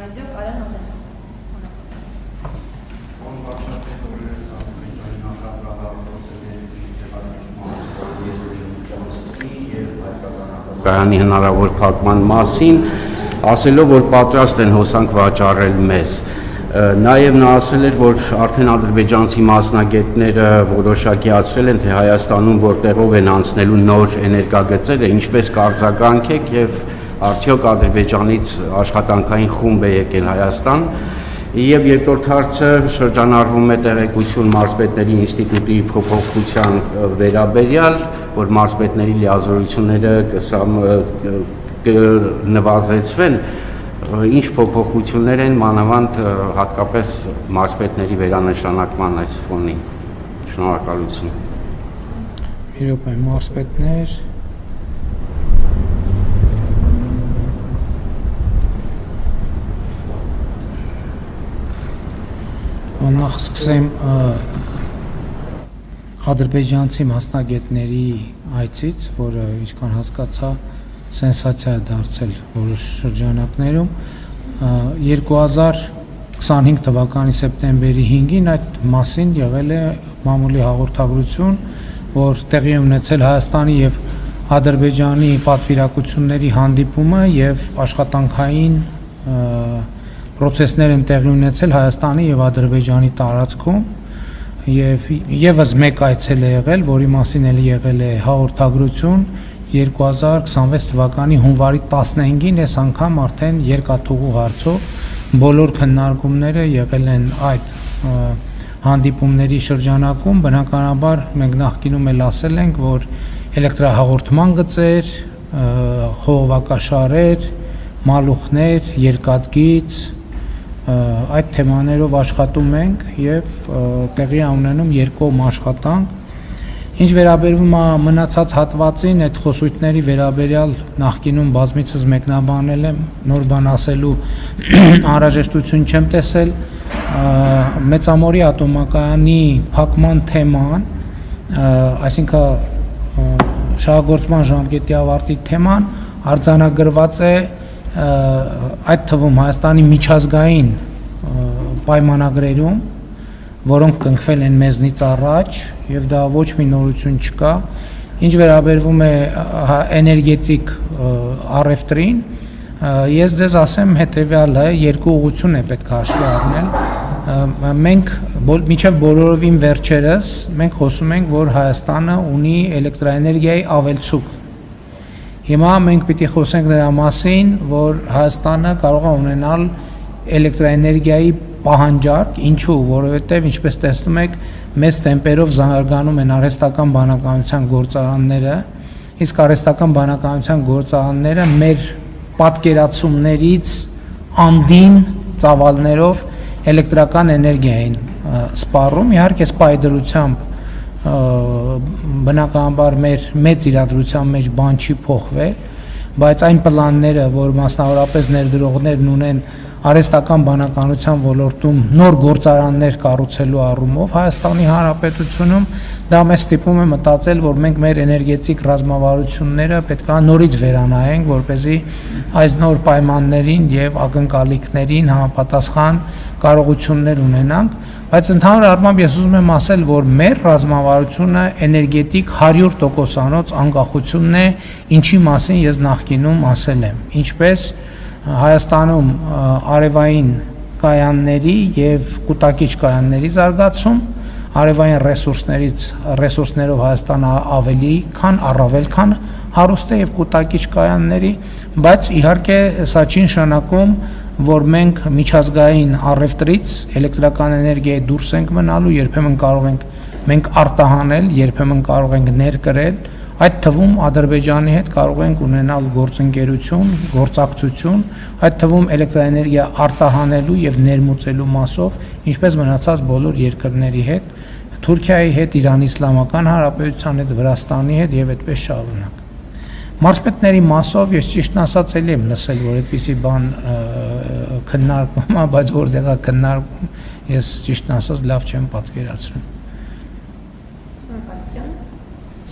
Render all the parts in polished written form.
Այժմ Արան Օզեն։ Կայանի հնարավոր փակման մասին, ասելով, որ պատրաստ են հոսանք վաճառել մեզ։ Նաև նա ասել էր, որ արդեն ադրբեջանցի մասնագետները որոշակիացրել են, թե Հայաստանում որտեղով են անցնելու նոր էներգագծերը, ինչպես կարձագանքեք եւ արդյոք Ադրբեջանից աշխատանքային խումբ է եկել Հայաստան։ Եվ երկրորդ հարցը շրջանառվում է տեղեկություն մարզպետների ինստիտուտի փոփոխության վերաբերյալ, որ մարզպետների լիազորությունները կնվազեցվեն, ինչ փոփոխություններ են մանավանդ հատկապես մարզպետների վերանշանակման այս ֆոնին։ Շնորհակալություն։ Մի րոպե, մարզպետներ նախ սկսեմ ադրբեջանցի մասնագետների այցից, որը ինչքան հասկացա սենսացիա է դարձել որոշ շրջանակներում 2025 թվականի սեպտեմբերի 5-ին այդ մասին եղել է մամուլի հաղորդագրություն, որ տեղի է ունեցել Հայաստանի եւ Ադրբեջանի պատվիրակությունների հանդիպումը եւ աշխատանքային պրոցեսներ են տեղի ունեցել Հայաստանի եւ Ադրբեջանի տարածքում եւ եւս մեկ այցել է եղել, որի մասին էլ եղել է հաղորդագրություն 2026 թվականի հունվարի 15-ին, այս անգամ արդեն երկաթուղու հարցով բոլոր քննարկումները եղել են այդ հանդիպումների շրջանակում, բնականաբար մենք նախկինում էլ ասել ենք, որ էլեկտրահաղորդման գծեր, խողովակաշարեր, մալուխներ, երկաթգիծ այդ թեմաներով աշխատում ենք եւ տեղի է ունենում երկկողմ աշխատանք։ Ինչ վերաբերվում է մնացած հատվածին, այդ խոսույթների վերաբերյալ նախկինում բազմիցս մեկնաբանել եմ, նոր բան ասելու անհրաժեշտություն չեմ տեսել։ Մեծամորի ատոմակայանի փակման թեման, այսինքն շահագործման ժամկետի ավարտի թեման արձանագրված է այդ թվում Հայաստանի միջազգային պայմանագրերում, որոնք կնքվել են մեզնից առաջ եւ դա ոչ մի նորություն չկա։ Ինչ վերաբերվում է էներգետիկ առևտրին, ես ձեզ ասեմ հետեւյալը, երկու ուղղություն է պետք է հաշվի առնել։ Մենք մինչև բոլորովին վերջերս մենք խոսում ենք, որ Հայաստանը ունի էլեկտրաէներգիայի ավելցուկ։ Հիմա մենք պիտի խոսենք նրա մասին, որ Հայաստանը կարող է ունենալ էլեկտրաէներգիայի պահանջարկ, ինչու, որովհետև ինչպես տեսնում եք, մեծ տեմպերով զարգանում են արհեստական բանականության գործարանները, իսկ արհեստական բանականության գործարանները մեր պատկերացումներից անդին ծավալներով էլեկտրական էներգիա են սպառում, իհարկե սպայդրությամբ բնականաբար մեր մեծ իրադրության մեջ բան չի փոխվել, բայց այն պլանները, որ մասնավորապես ներդրողներն ունեն արհեստական բանականության ոլորտում նոր գործարաններ կառուցելու առումով Հայաստանի Հանրապետությունում, դա մեզ ստիպում է մտածել, որ մենք մեր էներգետիկ ռազմավարությունները պետք է նորից վերանայենք, որպեսզի այս նոր պայմաններին եւ ակնկալիքներին համապատասխան կարողություններ ունենանք, բայց ընդհանուր առմամբ ես ուզում եմ ասել, որ մեր ռազմավարությունը էներգետիկ 100%-անոց անկախությունն է, ինչի մասին ես նախկինում ասել եմ, ինչպես Հայաստանում արևային կայանների եւ կուտակիչ կայանների զարգացում, արևային ռեսուրսներով Հայաստանը առավել քան հարուստ է եւ կուտակիչ կայանների, բայց իհարկե սա չի նշանակում, որ մենք միջազգային առևտրից էլեկտրական էներգիայի դուրս ենք մնալու, երբեմն կարող ենք մենք արտահանել, երբեմն կարող ենք ներկրել, այդ թվում Ադրբեջանի հետ կարող ենք ունենալ գործընկերություն, գործակցություն, այդ թվում էլեկտրաէներգիա արտահանելու եւ ներմուծելու մասով, ինչպես մնացած բոլոր երկրների հետ, Թուրքիայի հետ, Իրանի Իսլամական Հանրապետության հետ, Վրաստանի հետ եւ այդպես շարունակ։ Մարզպետների մասով ես ճիշտն ասած էլի եմ լսել, որ այդպիսի բան քննարկվում է, բայց որտեղ է քննարկվում, ես ճիշտն ասած լավ չեմ պատկերացնում։ Շնորհակալություն,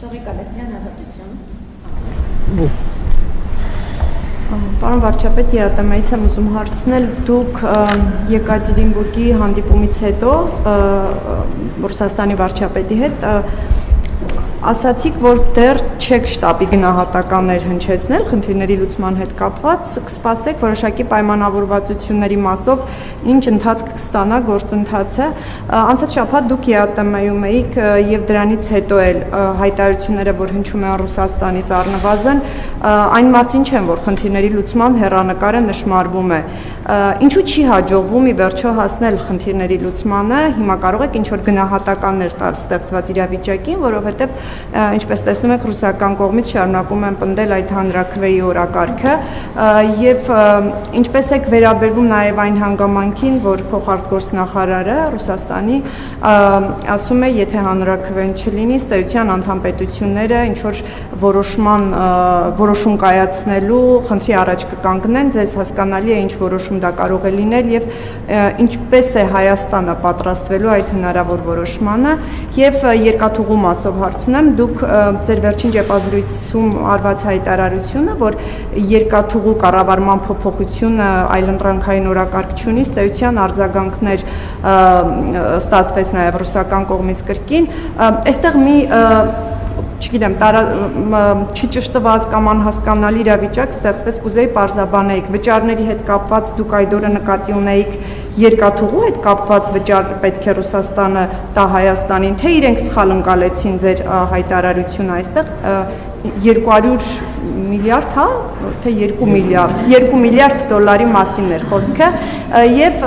Շողիկ Ալեքսյան, Ազատություն։ Պարոն վարչապետ, ԵԱՏՄ-ից եմ ուզում հարցնել, դուք Եկատերինբուրգի հանդիպումից հետո Ռուսաստանի վարչապետի հետ ասացիք, որ դեռ չեք շտաբի գնահատականներ հնչեցնել խնդիրների լուծման հետ կապված, կսպասեք որոշակի պայմանավորվածությունների մասով ինչ ընթացք կստանա գործընթացը։ Անցած շաբաթ դուք ԵԱՏՄ-ում էիք եւ դրանից հետո էլ հայտարարությունները, որ հնչում են Ռուսաստանից առնվազն, այն մասին չեն, որ խնդիրների լուծման հեռանկարը նշмарվում է։ Ինչու չի հաջողվում ի վերջո հասնել խնդիրների լուծմանը, հիմա կարող եք ինչ-որ գնահատականներ տալ ստեղծված իրավիճակին, որովհետև ինչպես տեսնում եք ռուսական կողմից շարունակում են պնդել այդ հանրաքվեի օրակարգը եւ ինչպես եք վերաբերվում նաեւ այն հանգամանքին, որ փոխարտգործնախարարը Ռուսաստանի ասում է, եթե հանրաքվեն չլինի, ըստեյության անդամ պետությունները ինչ որ որոշում կայացնելու խնդրի առաջ կկանգնեն, ձեզ հասկանալի է ինչ որոշում դա կարող է լինել եւ ինչպես է Հայաստանը պատրաստվելու այդ հնարավոր որոշմանը եւ երկաթուղու մասով հարցնեմ դուք ձեր վերջին ճեպազրույցում արված հայտարարությունը որ երկաթուղու կառավարման փոփոխությունը այլընտրանքային օրակարգ չունի ըստեյության արձագանքներ ստացվեց նաեւ ռուսական կողմից կրկին այստեղ մի չգիտեմ, չճշտված կամ անհասկանալի իրավիճակ ստեղծվեց, կուզեի պարզաբանեիք, վճարների հետ կապված դուք այդ օրը նկատի ունեիք երկաթուղու հետ կապված վճար պետք է Ռուսաստանը տա Հայաստանին, թե իրենք սխալ ընկալեցին ձեր հայտարարությունը այստեղ 200 միլիարդ, հա, թե 2 միլիարդ դոլարի մասին էր խոսքը եւ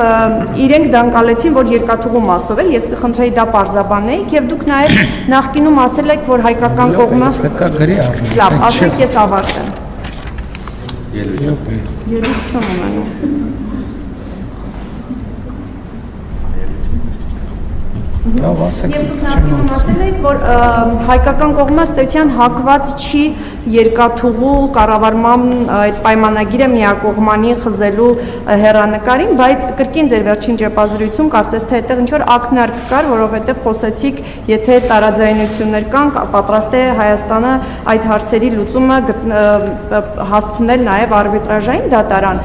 իրենք դա ընկալեցին, որ երկաթուղու մասով էր, ես կխնդրեի դա պարզաբանեիք եւ դուք նաեւ նախկինում ասել եք, որ հայկական կողմը պետքա գրի առնի։ Լավ, ասեք ես ավարտեմ։ Ելույթ չեմ ունենում։ Լավ, ասեք, Եվ դուք նախկինում ասել եք, որ հայկական կողմը ըստեյության հակված չի երկաթուղու կառավարման այդ պայմանագիրը միակողմանի խզելու հեռանկարին, բայց կրկին ձեր վերջին ճեպազրույցում կարծես թե այդտեղ ինչ-որ ակնարկ կար, որովհետև խոսեցիք, եթե տարաձայնություններ կան, պատրաստ է Հայաստանը այդ հարցերի լուծումը հասցնել նաև արբիտրաժային դատարան։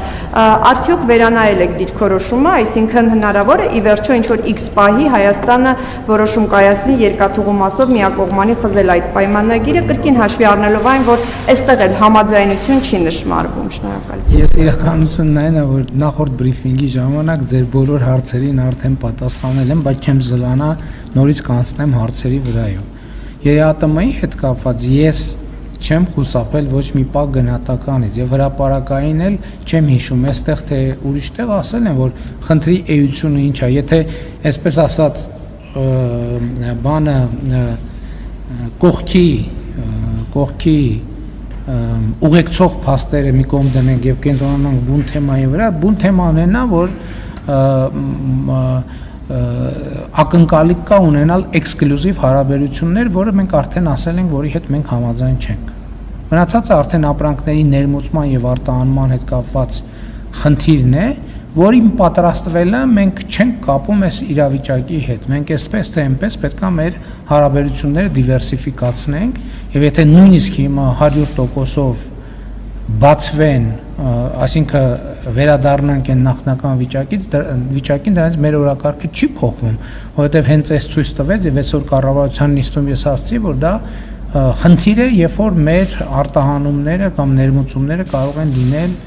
Արդյոք վերանայել եք դիրքորոշումը, այսինքն հնարավոր է ի վերջո ինչ-որ X պահի Հայաստանը որոշում կայացնի երկաթուղու մասով միակողմանի խզել այդ պայմանագիրը, կրկին հաշվի առնելով այն, որ այստեղ էլ համաձայնություն չի նշмарվում, շնորհակալություն։ Ես իրականությունն այն է, որ նախորդ բրիֆինգի ժամանակ ձեր բոլոր հարցերին արդեն պատասխանել եմ, բայց չեմ զլանա նորից կանցնեմ հարցերի վրայով։ ԵԱՏՄ-ի հետ կապված ես չեմ խուսափել ոչ մի պահ գնահատականից եւ հրապարակային էլ չեմ հիշում այստեղ թե ուրիշտեղ ասել են որ խնդրի էությունը ինչ է եթե այսպես ասած բանը կողքի ուղեկցող փաստերը մի կողմ դնենք եւ կենտրոնանանք բուն թեմայի վրա բուն թեման է նա որ ակնկալիք կա ունենալ էքսկլյուզիվ հարաբերություններ, որը մենք արդեն ասել ենք, որի հետ մենք համաձայն չենք։ Մնացածը արդեն ապրանքների ներմուծման եւ արտահանման հետ կապված խնդիրն է, որին պատրաստվելը մենք չենք կապում այս իրավիճակի հետ։ Մենք այսպես թե այնպես պետք է մեր հարաբերությունները դիվերսիֆիկացնենք եւ եթե նույնիսկ հիմա 100%-ով բացվեն, այսինքն վերադառնանք այն նախնական վիճակին, դրանից մեր օրակարգը չի փոխվում, որովհետև հենց այս ցույց տվեց եւ այսօր կառավարության նիստում ես ասացի, որ դա խնդիր է, երբ որ մեր արտահանումները կամ ներմուծումները կարող են լինել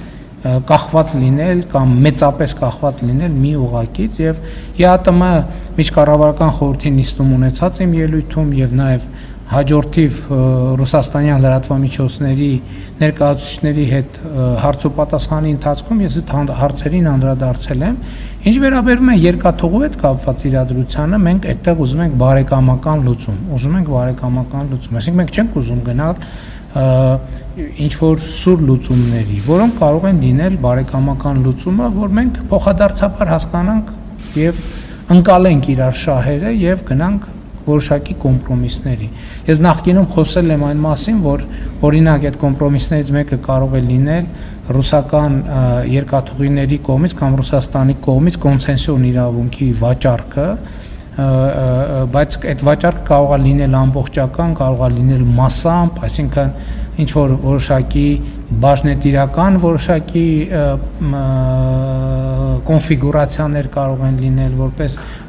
կախված լինել կամ մեծապես կախված լինել մի ուղղակից եւ ԵԱՏՄ միջկառավարական խորհրդի նիստում ունեցած իմ ելույթում եւ նաեւ հաջորդիվ ռուսաստանյան լրատվամիջոցների ներկայացուցիչների հետ հարց ու պատասխանի ընթացքում ես այդ հարցերին անդրադարձել եմ ինչ վերաբերում է երկաթուղու հետ կապված իրադրությանը մենք այդտեղ ուզում ենք բարեկամական լուծում այսինքն մենք չենք ուզում գնալ ինչ որ սուր լուծումների որոնք կարող են լինել բարեկամական լուծումը որ մենք փոխադարձաբար հասկանանք եւ ընկալենք իրար շահերը եւ գնանք որոշակի կոմպրոմիսների։ Ես նախկինում խոսել եմ այն մասին, որ օրինակ այդ կոմպրոմիսներից մեկը կարող է լինել ռուսական երկաթուղիների կողմից կամ Ռուսաստանի կողմից կոնցեսիոն իրավունքի վաճառքը, բայց այդ վաճառքը կարող է լինել ամբողջական, կարող է լինել մասամբ, այսինքն ինչ որ որոշակի բաժնետիրական որոշակի կոնֆիգուրացիաներ կարող են լինել,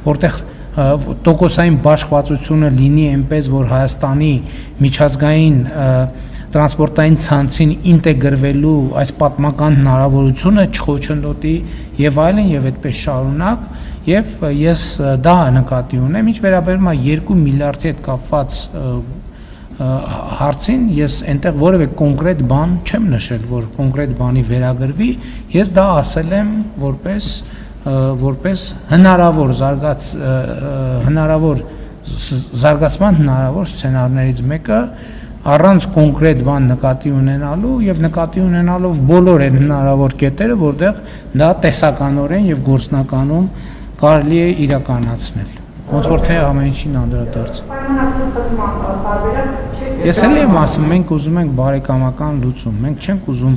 որտեղ տոկոսային բաշխվածությունը լինի այնպես, որ Հայաստանի միջազգային տրանսպորտային ցանցին ինտեգրվելու այս պատմական հնարավորությունը չխոչընդոտի եւ այլն եւ այդպես շարունակ եւ ես դա նկատի ունեմ ինչ վերաբերում է 2 միլիարդի հետ կապված հարցին ես այնտեղ որևէ կոնկրետ բան չեմ նշել որ կոնկրետ բանի վերագրվի ես դա ասել եմ որպես հնարավոր զարգացման հնարավոր սցենարներից մեկը առանց կոնկրետ բան նկատի ունենալու եւ նկատի ունենալով բոլոր այն հնարավոր կետերը, որտեղ դա տեսականորեն եւ գործնականում կարելի է իրականացնել։ Ոնց որ թե ամեն ինչին անդրադարձ։ Պայմանական խզման տարբերակ չէ։ Ես էլ եմ ասում, մենք ուզում ենք բարեկամական լուծում, մենք չենք ուզում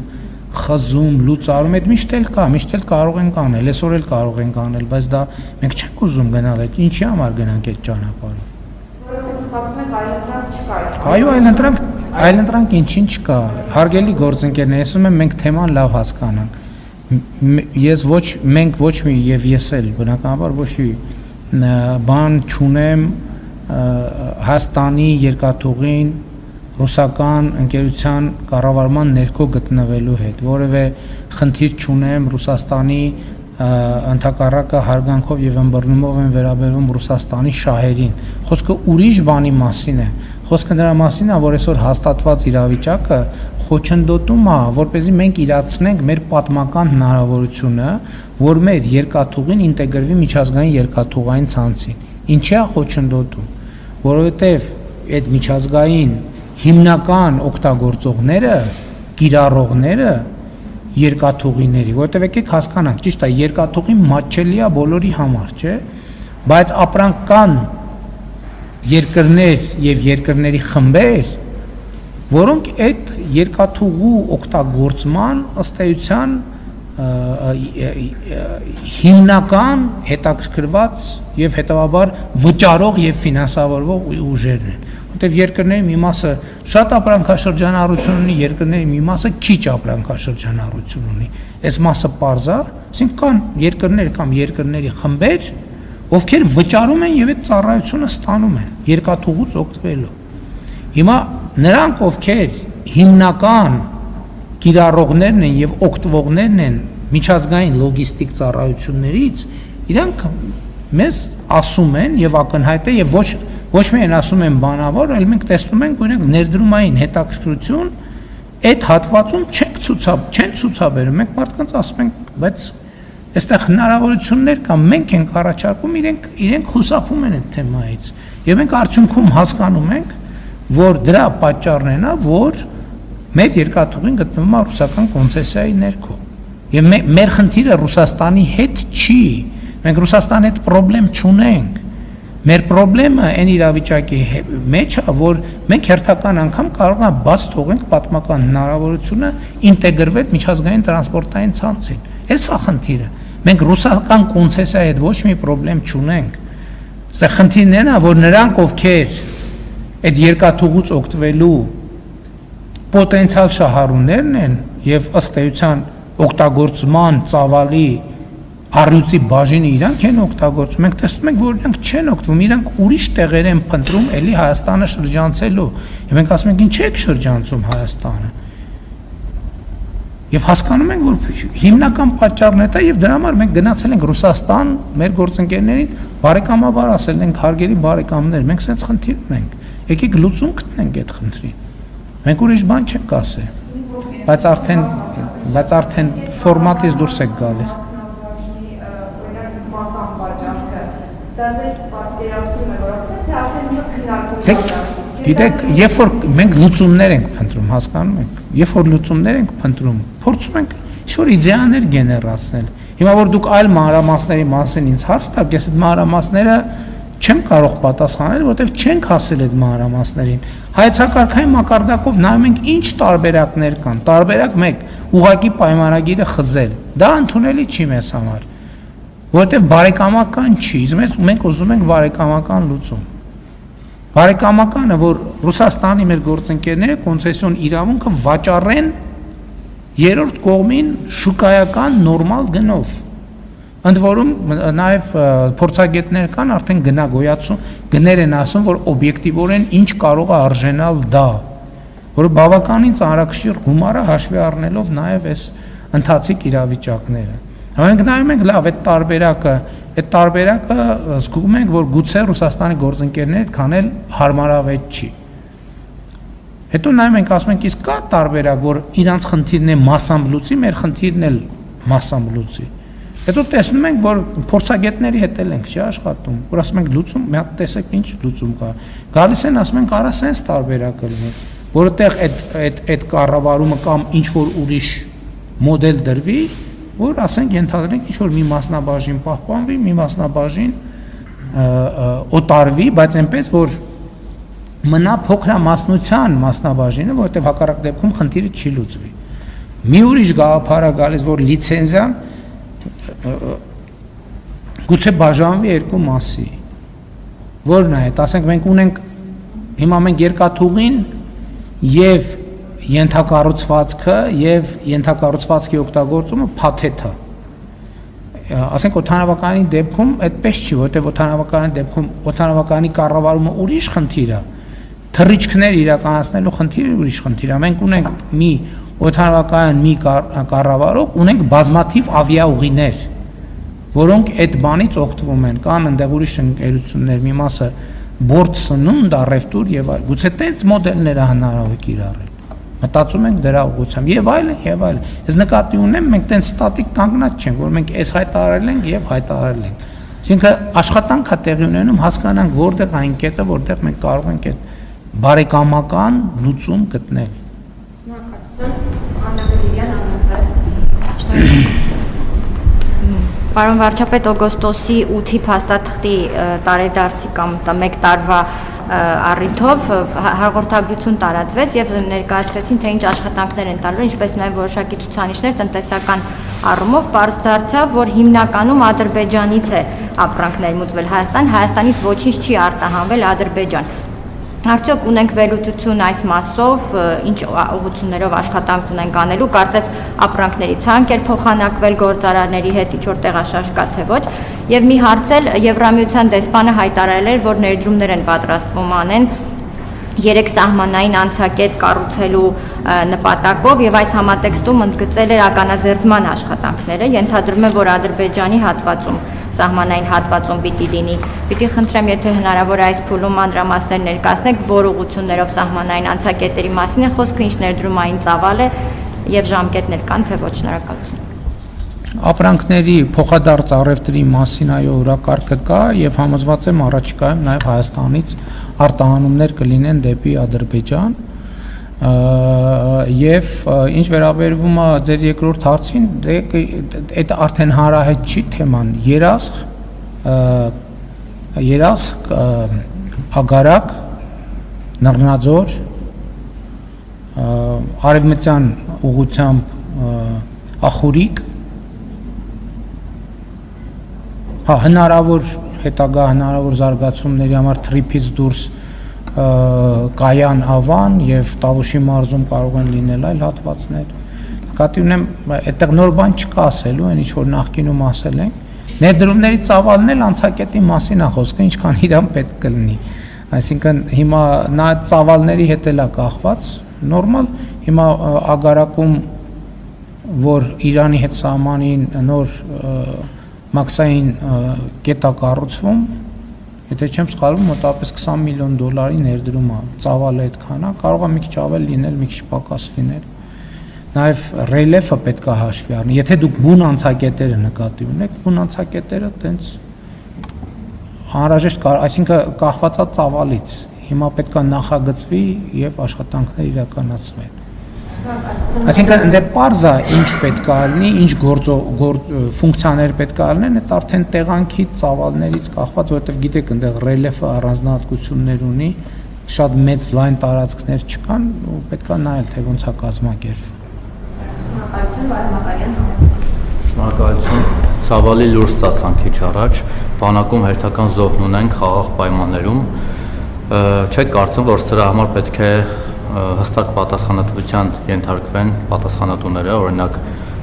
խզում, լուծարում, այդ միշտ էլ կա, միշտ էլ կարող ենք անել, այսօր էլ կարող ենք անել, բայց դա մենք չենք ուզում գնալ այդ, ինչի համար գնանք այդ ճանապարհով։ Այո, այլընտրանք ինչին չկա։ Հարգելի գործընկերներ, ասում եմ մենք թեման լավ հասկանանք։ Մենք ոչ մի եւ ես էլ բնականաբար ոչ մի բան չունեմ Հայաստանի երկաթուղին ռուսական ընկերության կառավարման ներքո գտնվելու հետ։ Որևէ խնդիր չունեմ Ռուսաստանի ընդհակառակը հարգանքով եւ ըմբռնումով են վերաբերվում Ռուսաստանի շահերին։ Խոսքը ուրիշ բանի մասին է։ Խոսքը նրա մասին է, որ այսօր հաստատված իրավիճակը խոչընդոտում է, որպեսզի մենք իրացնենք մեր պատմական հնարավորությունը, որ մեր երկաթուղին ինտեգրվի միջազգային երկաթուղային ցանցին։ Ինչի է խոչընդոտում, որովհետեւ այդ միջազգային հիմնական օգտագործողները, կիրառողները երկաթուղիների, որտեղ եկեք հասկանանք, ճիշտ է, երկաթուղին մատչելի է բոլորի համար, չէ՞, բայց ապրանք կան երկրներ եւ երկրների խմբեր, որոնք այդ երկաթուղու օգտագործման ըստ էության հիմնական հետաքրքրված եւ հետեւաբար վճարող եւ ֆինանսավորող ուժերն են, որտեղ երկրների մի մասը շատ ապրանքաշրջանառություն ունի, երկրների մի մասը քիչ ապրանքաշրջանառություն ունի։ Այս մասը պարզ է, ասենք կան երկրներ կամ երկրների խմբեր, ովքեր վճարում են եւ այդ ծառայությունը ստանում են երկաթուղուց օգտվելով։ Հիմա նրանք, ովքեր հիմնական կիրառողներն են եւ օգտվողներն են միջազգային լոգիստիկ ծառայություններից, իրանք մեզ ասում են եւ ակնհայտ է եւ ոչ միայն ասում են բանավոր, այլ մենք տեսնում ենք, օրինակ ներդրումային հետաքրքրություն այդ հատվածում չեն ցուցաբերում։ Մենք մարդկանց ասում ենք, բայց այստեղ հնարավորություններ կան, մենք ենք առաջարկում, իրենք խուսափում են այդ թեմայից։ Եվ մենք արդյունքում հասկանում ենք, որ դրա պատճառն է, որ մեր երկաթուղին գտնվում է ռուսական կոնցեսիայի ներքո։ Եվ մեր խնդիրը Ռուսաստանի հետ չի։ Մենք Ռուսաստանի հետ խնդրեմ չունենք։ Մեր խնդրեմը այն իրավիճակի մեջ է, որ մենք հերթական անգամ կարող ենք բաց թողենք պատմական հնարավորությունը ինտեգրվել միջազգային տրանսպորտային ցանցին։ Այս է խնդիրը։ Մենք ռուսական կոնցեսիայի հետ ոչ մի խնդրեմ չունենք։ Այստեղ խնդիրն է, որ նրանք, ովքեր այդ երկաթուղուց օգտվելու պոտենցիալ շահառուներն են եւ ըստ էության օգտագործման ծավալի առյուծի բաժինը իրանք են օգտագործում, մենք տեսնում ենք, որ իրանք չեն օգտվում, իրանք ուրիշ տեղեր են փնտրում էլի Հայաստանը շրջանցելու։ Եվ մենք ասում ենք, ինչ եք շրջանցում Հայաստանը։ Եվ հասկանում ենք, որ հիմնական պատճառն է դա եւ դրա համար մենք գնացել ենք Ռուսաստան, մեր գործընկերներին բարեկամաբար ասել ենք, հարգելի բարեկամներ, մենք sense խնդիր ունենք։ Եկեք լուծում գտնենք այդ խնդրին։ Մենք ուրիշ բան չենք ասել։ Բայց արդեն ֆորմատից դուրս եք գալիս։ Գիտեք, երբ որ մենք լուծումներ ենք փնտրում, հասկանում եք, երբ որ լուծումներ ենք փնտրում, փորձում ենք ինչ-որ իդեաներ գեներացնել։ Հիմա որ դուք այլ մանրամասների մասին ինձ հարց տաք, ես այդ մանրամասները չեմ կարող պատասխանել, որովհետև չենք հասել այդ մանրամասներին։ Հայեցակարգային մակարդակով նայում ենք ինչ տարբերակներ կան։ Տարբերակ 1՝ ուղղակի պայմանագիրը խզել։ Դա ընդունելի չի մեզ համար։ որովհետև բարեկամական չի, իսկ մենք ուզում ենք բարեկամական լուծում։ Բարեկամականը, որ Ռուսաստանի մեր գործընկերները կոնցեսիոն իրավունքը վաճառեն երրորդ կողմին շուկայական նորմալ գնով։ Ընդ որում նաև փորձագետներ կան արդեն գներ են ասում, որ օբյեկտիվորեն ինչ կարող է արժենալ դա, որը բավականին ծանրակշիռ գումար է հաշվի առնելով նաև այս ընթացիկ իրավիճակները։ Մենք նայում ենք լավ այդ տարբերակը զգում ենք, որ գուցե Ռուսաստանի գործընկերները այդքան էլ հարմարավետ չի։ Հետո նայում ենք, ասում ենք, իսկ կա տարբերակ, որ իրանց խնդիրն է massամբ լուծի, մեր խնդիրն էլ massամբ լուծի։ Հետո տեսնում ենք, որ փորձագետների հետ էլ ենք չի աշխատում, որ ասում ենք լուծում, մի հատ տեսեք ինչ լուծում կա։ Գալիս են ասում ենք, արա սենց տարբերակը լինի, որովհետև այդ կառավարումը կամ ինչ որ ուրիշ մոդել դրվի, որ ասենք ենթադրենք ինչ որ մի մասնաբաժին պահպանվի, մի մասնաբաժին օտարվի, բայց այնպես որ մնա փոքրամասնության մասնաբաժինը, որովհետև հակառակ դեպքում խնդիրը չի լուծվի։ Մի ուրիշ գաղափար է գալիս, որ լիցենզիան գուցե բաժանվի երկու մասի։ Որն է, ասենք մենք ունենք հիմա մենք երկաթուղին եւ ենթակառուցվածքը եւ ենթակառուցվածքի օգտագործումը փաթեթ է։ Ասենք օդանավականի դեպքում այդպես չի, որովհետեւ օդանավականի դեպքում օդանավականի կառավարումը ուրիշ խնդիր է։ Թռիչքներ իրականացնելու խնդիրը ուրիշ խնդիր է։ Մենք ունենք մի օդանավական մի կառավարող, ունենք բազմաթիվ ավիաուղիներ, որոնք այդ բանից օգտվում են, կան այնտեղ ուրիշ ընկերություններ, մի մասը բորդ սնունդ, առևտուր եւ այլ։ Գուցե տենց մոդելները հնարավոր է կիրառել։ Մտածում ենք դրա ուղղությամբ եւ այլն եւ այլն։ Ես նկատի ունեմ, մենք տենց ստատիկ կանգնած չենք, որ մենք այս հայտարարել ենք եւ հայտարարել ենք։ Այսինքն աշխատանք է տեղի ունենում, հասկանանք որտեղ այն կետը, որտեղ մենք կարող ենք այդ բարեկամական լուծում գտնել։ Պարոն վարչապետ, օգոստոսի 8-ի փաստաթղթի տարեդարձի կամ 1 տարվա առիթով հաղորդագրություն տարածվեց եւ ներկայացվեցին, թե ինչ աշխատանքներ են տալու, ինչպես նաեւ որոշակի ցուցանիշներ տնտեսական առումով, պարզ դարձավ, որ հիմնականում Ադրբեջանից է ապրանք ներմուծվել Հայաստան, Հայաստանից ոչինչ չի արտահանվել Ադրբեջան։ Արդյոք ունենք վերլուծություն այս մասով, ինչ ուղղություններով աշխատանք ունենք անելու, կարծես ապրանքների ցանկ էր փոխանակվել գործարարների հետ, ինչ որ տեղաշարժ կա թե ոչ, եւ մի հարց էլ Եվրամիության դեսպանը հայտարարել էր, որ ներդրումներ են պատրաստվում անեն 3 սահմանային անցակետ կառուցելու նպատակով եւ այս համատեքստում ընդգծել էր ականազերծման աշխատանքները, ենթադրում է, որ Ադրբեջանի հատվածում սահմանային հատվածում պիտի լինի։ Պիտի խնդրեմ, եթե հնարավոր է այս փուլում մանրամասներ ներկայացնեք, որ ուղղություններով սահմանային անցակետերի մասին է խոսքը, ինչ ներդրումային ծավալ է եւ ժամկետներ կան, թե ոչ, շնորհակալություն։ Ապրանքների փոխադարձ առևտրի մասին այո օրակարգը կա եւ համոզված եմ առաջիկայում նաեւ Հայաստանից արտահանումներ կլինեն դեպի Ադրբեջան եւ ինչ վերաբերվում է ձեր երկրորդ հարցին, դա արդեն հարահետ չի թեման, երասխ ագարակ նռնաձոր արևմտյան ուղղությամբ ախուրիկ հնարավոր հետագա հնարավոր զարգացումների համար թրիփից դուրս Կայան Ավան եւ Տավուշի մարզում կարող են լինել այլ հատվածներ։ Նկատի ունեմ, այդտեղ նոր բան չկա ասելու, այն ինչ որ նախկինում ասել ենք։ Ներդրումների ծավալն էլ անցակետի մասին է խոսքը, ինչքան իրան պետք կլինի։ Այսինքն հիմա նա ծավալների հետ էլ է կախված, նորմալ հիմա ագարակում, որ Իրանի հետ սահմանին նոր մաքսային կետ է կառուցվում, եթե չեմ սխալվում, մոտավորապես $20 միլիոն ներդրում է, ծավալը այդքան է, կարող է մի քիչ ավել լինել, մի քիչ պակաս լինել։ Նաև ռելիեֆը պետք է հաշվի առնի։ Եթե դուք բուն անցակետերը նկատի ունեք, բուն անցակետերը տենց անհրաժեշտ այսինքն կախված է ծավալից։ Հիմա պետք է նախագծվի եւ աշխատանքներ իրականացվեն։ Այսինքն ընդ պարզ է ինչ պետք է լինի, ինչ ֆունկցիաներ պետք է լինեն, այդ արդեն տեղանքի ծավալներից կախված, որովհետև գիտեք, այնտեղ ռելիեֆը առանձնահատկություններ ունի, շատ մեծ լայն տարածքներ չկան, ու պետք է նայել, թե ոնց է կազմակերպվում։ Շնորհակալություն, Վարդան Մակարյան։ Շնորհակալություն։ ցավալի լուր ստացան քիչ առաջ, բանակում հերթական զոհն ունենք խաղաղ պայմաններում։ Չեք կարծում, որ սրա համար պետք է հստակ պատասխանատվության ենթարկվեն պատասխանատուները, օրինակ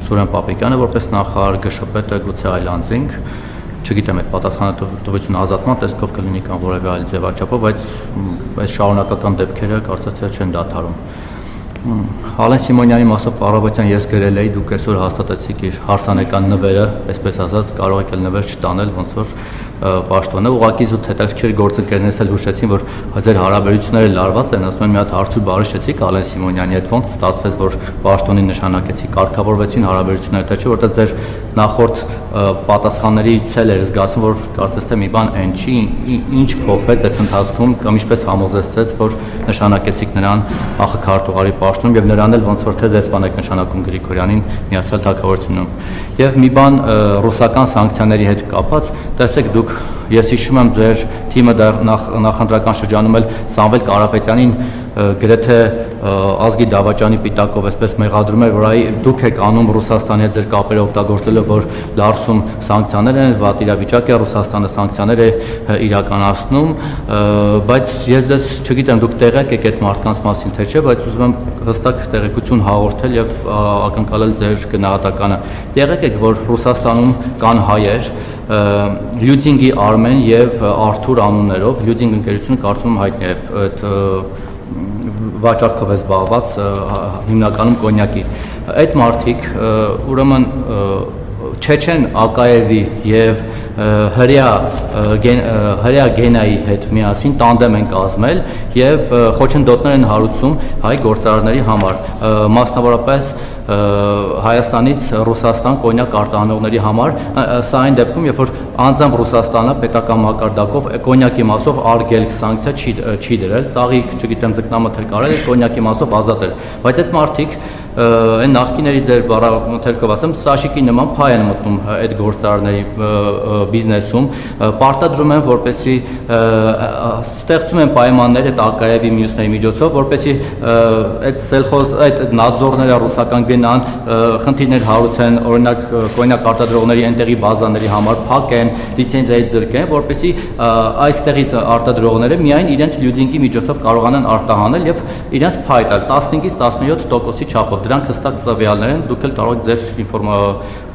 Սուրեն Պապիկյանը որպես նախարար, ԳՇՊՏ-ը, գուցե այլ անձինք, չգիտեմ այդ պատասխանատվությունը ազատման տեսքով կլինի կամ որևէ այլ ձևաչափով, բայց այս շարունակական դեպքերը կարծես թե չեն դադարում։ Ալեն Սիմոնյանի մասով առավոտյան ես գրել էի, դուք այսօր հաստատեցիք իր հարսանեկան նվերը, այսպես ասած, կարող եք էլ նվեր չտանել, ոնց որ պաշտոնը, ուղղակի զուտ հետաքրքիր գործընկերներս էլ հուշեցին, որ ձեր հարաբերությունները լարված են, ասում են մի հատ հարցու բարիշեցիք Ալեն Սիմոնյանի հետ, ոնց ստացվեց, որ պաշտոնին նշանակեցիք, կարգավորվեցին հարաբերությունները, թե չէ, որտեղ ձեր նախորդ պատասխանների ցել էր զգացում, որ կարծես թե մի բան այն չի, ինչ փոխվեց այս ընթացքում կամ ինչպես համոզեցեց, որ նշանակեցիք նրան ԱԽ քարտուղարի պաշտոնում եւ նրան էլ ոնց որ թե դեսպան եք նշանակում Գրիգորյանին Միացյալ Թագավորությունում։ Եվ մի բան ռուսական սանկցիաների հետ կապած, տեսեք դուք, ես հիշում եմ ձեր թիմը դեռ նախընտրական շրջանում էլ Սամվել Կարապետյանին գրեթե ազգի դավաճանի պիտակով այսպես մեղադրում էր, որ այ դուք եք անում Ռուսաստանի հետ ձեր կապերը օգտագործելով, որ լարսում սանկցիաներ են, վատ իրավիճակ է, Ռուսաստանը սանկցիաներ է իրականացնում, բայց ես ձեզ չգիտեմ, դուք տեղյակ եք այդ մարդկանց մասին, թե չէ, բայց ուզում եմ հստակ տեղեկություն հաղորդել եւ ակնկալել ձեր գնահատականը։ Տեղյակ եք, որ Ռուսաստանում կան հայեր, Լյուդինգի Արմեն եւ Արթուր անուններով, Լյուդինգ ընկերությունը կարծում հայտնի է այդ վաճառքով է զբաղված, հիմնականում կոնյակի։ Այդ մարդիկ ուրեմն Չեչեն Ակաևի եւ հրյա Գենայի հետ միասին տանդեմ են կազմել եւ խոչընդոտներ են հարուցում հայ գործարարների համար, մասնավորապես Հայաստանից Ռուսաստան կոնյակ արտահանողների համար, սա այն դեպքում, երբ որ անձամբ Ռուսաստանը պետական մակարդակով կոնյակի մասով արգելք սանկցիա չի դրել, ծաղիկ, չգիտեմ, ձկնամթել կարել է, կոնյակի մասով ազատ էր, բայց այդ մարդիկ այն նախկիների ձեր բառամթերքով ասեմ, Սաշիկի նման փայ են մտնում այդ գործարարների բիզնեսում, պարտադրում են, որպեսի ստեղծում են պայմաններ այդ Ակաևի մյուսների միջոցով, որպեսի այդ սելխոզ, այդ նadzորները ռուսական գնան, խնդիրներ հարուցեն, օրինակ կոնյակ արտադրողների այնտեղի բազաների համար փակեն, լիցենզիայից զրկեն, որպեսի այստեղից արտադրողները միայն իրենց լյուդինգի միջոցով կարողանան արտահանել եւ իրենց փայ տալ 15-ից 17% չափով։ Դրանք հստակ տվյալներ են, դուք էլ կարող եք ձեր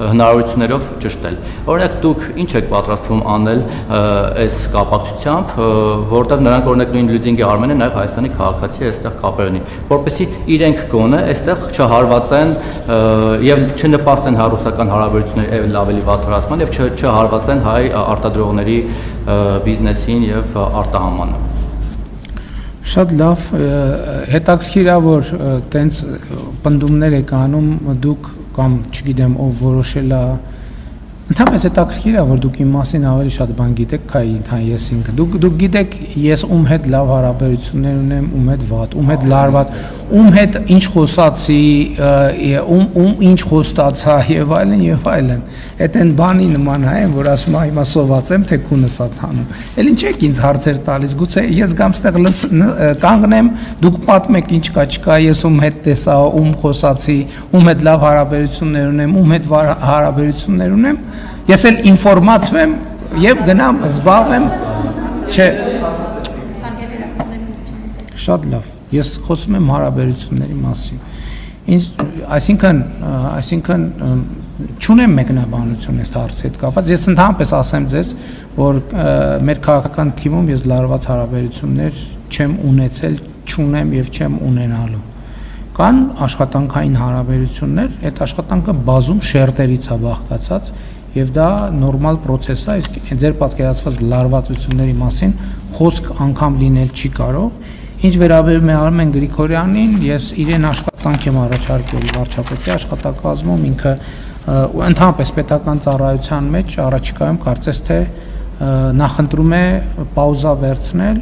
հնարավորություններով ճշտել։ Օրինակ դուք ինչ եք պատրաստվում անել այս կապակցությամբ, որտեղ նրանք օրինակ նույն Լյուդինգի Արմենը նաև Հայաստանի քաղաքացի է, այստեղ կապեր ունի, որպեսզի իրենք գոնե այստեղ չհարվածեն եւ չնպաստեն ռուսական հարաբերությունների ավելի վատթարացման եւ չհարվածեն հայ արտադրողների բիզնեսին եւ արտահանմանը։ Շատ լավ, հետաքրքիր է, որ տենց պնդումներ եք անում դուք կամ չգիտեմ ով որոշել է, ընդհանրապես հետաքրքիր է, որ դուք իմ մասին ավելի շատ բան գիտեք, քան ես ինքը։ Դուք գիտեք ես ում հետ լավ հարաբերություններ ունեմ, ում հետ վատ, ում հետ լարված, ում հետ ինչ խոսացի, ում ինչ խոստացա եւ այլն եւ այլն։ Այդ այն բանի նման է, որ ասում եմ հիմա սոված եմ, թե քունս ա թանում։ Էլ ինչ եք ինձ հարցեր տալիս, գուցե ես գամ ստեղ կանգնեմ, դուք պատմեք ինչ կա չկա, ես ում հետ տեսա, ում խոսացի, ում հետ լավ հարաբերություններ ունեմ, ում հետ վար հարաբերություններ ունեմ, ես էլ ինֆորմացվեմ եւ գնամ զբաղվեմ, չէ։ Շատ լավ, ես խոսում եմ հարաբերությունների մասին։ Այսինքն չունեմ մեկնաբանություն այս հարցի հետ կապված, ես ընդհանրապես ասեմ ձեզ, որ մեր քաղաքական թիմում ես լարված հարաբերություններ չեմ ունեցել, չունեմ եւ չեմ ունենալու։ Կան աշխատանքային հարաբերություններ, այդ աշխատանքը բազում շերտերից է բաղկացած եւ դա նորմալ process է, իսկ ձեր պատկերացված լարվածությունների մասին խոսք անգամ լինել չի կարող։ Ինչ վերաբերում է Արմեն Գրիգորյանին, ես իրեն աշխատանք եմ առաջարկել վարչապետի աշխատակազմում, ինքը ընդհանրապես պետական ծառայության մեջ առաջիկայում կարծես թե նախընտրում է պաուզա վերցնել,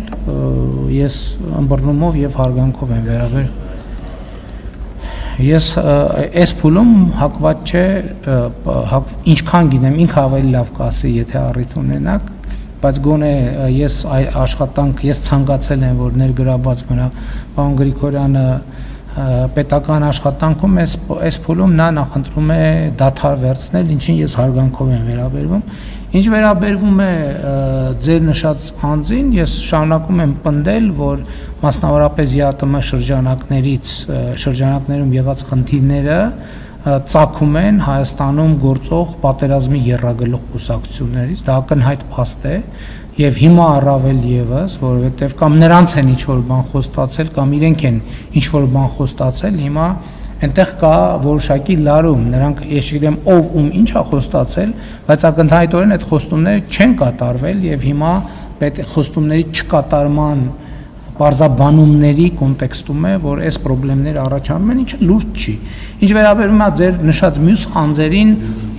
ես ըմբռնումով եւ հարգանքով եմ վերաբերում։ Ես այս փուլում հակված չէ, ինչքան գիտեմ, ինքը ավելի լավ կասի, եթե առիթ ունենակ, բայց գոնե ես աշխատանք, ես ցանկացել եմ, որ ներգրավված մնա պարոն Գրիգորյանը պետական աշխատանքում այս փուլում նա նախընտրում է դադար վերցնել, ինչին ես հարգանքով եմ վերաբերվում։ Ինչ վերաբերվում է ձեր նշած անձին, ես շարունակում եմ պնդել, որ մասնավորապես ԵԱՏՄ շրջանակներում եղած խնդիրները ծագում են Հայաստանում գործող պատերազմի եռագլուխ կուսակցություններից, դա ակնհայտ փաստ է եւ հիմա առավել եւս, որովհետեւ կամ նրանց են ինչ որ բան խոստացել, կամ իրենք են ինչ որ բան խոստացել, հիմա այնտեղ կա որոշակի լարում, նրանք ես չգիտեմ ով ում ինչ է խոստացել, բայց ակնհայտորեն այդ խոստումները չեն կատարվել եւ հիմա պետք է խոստումների չկատարման բարձաբանումների կոնտեքստում է, որ այս խնդիրները առաջանում են, ինչը լուրջ չի։ Ինչ վերաբերում է ձեր նշած մյուս անձերին,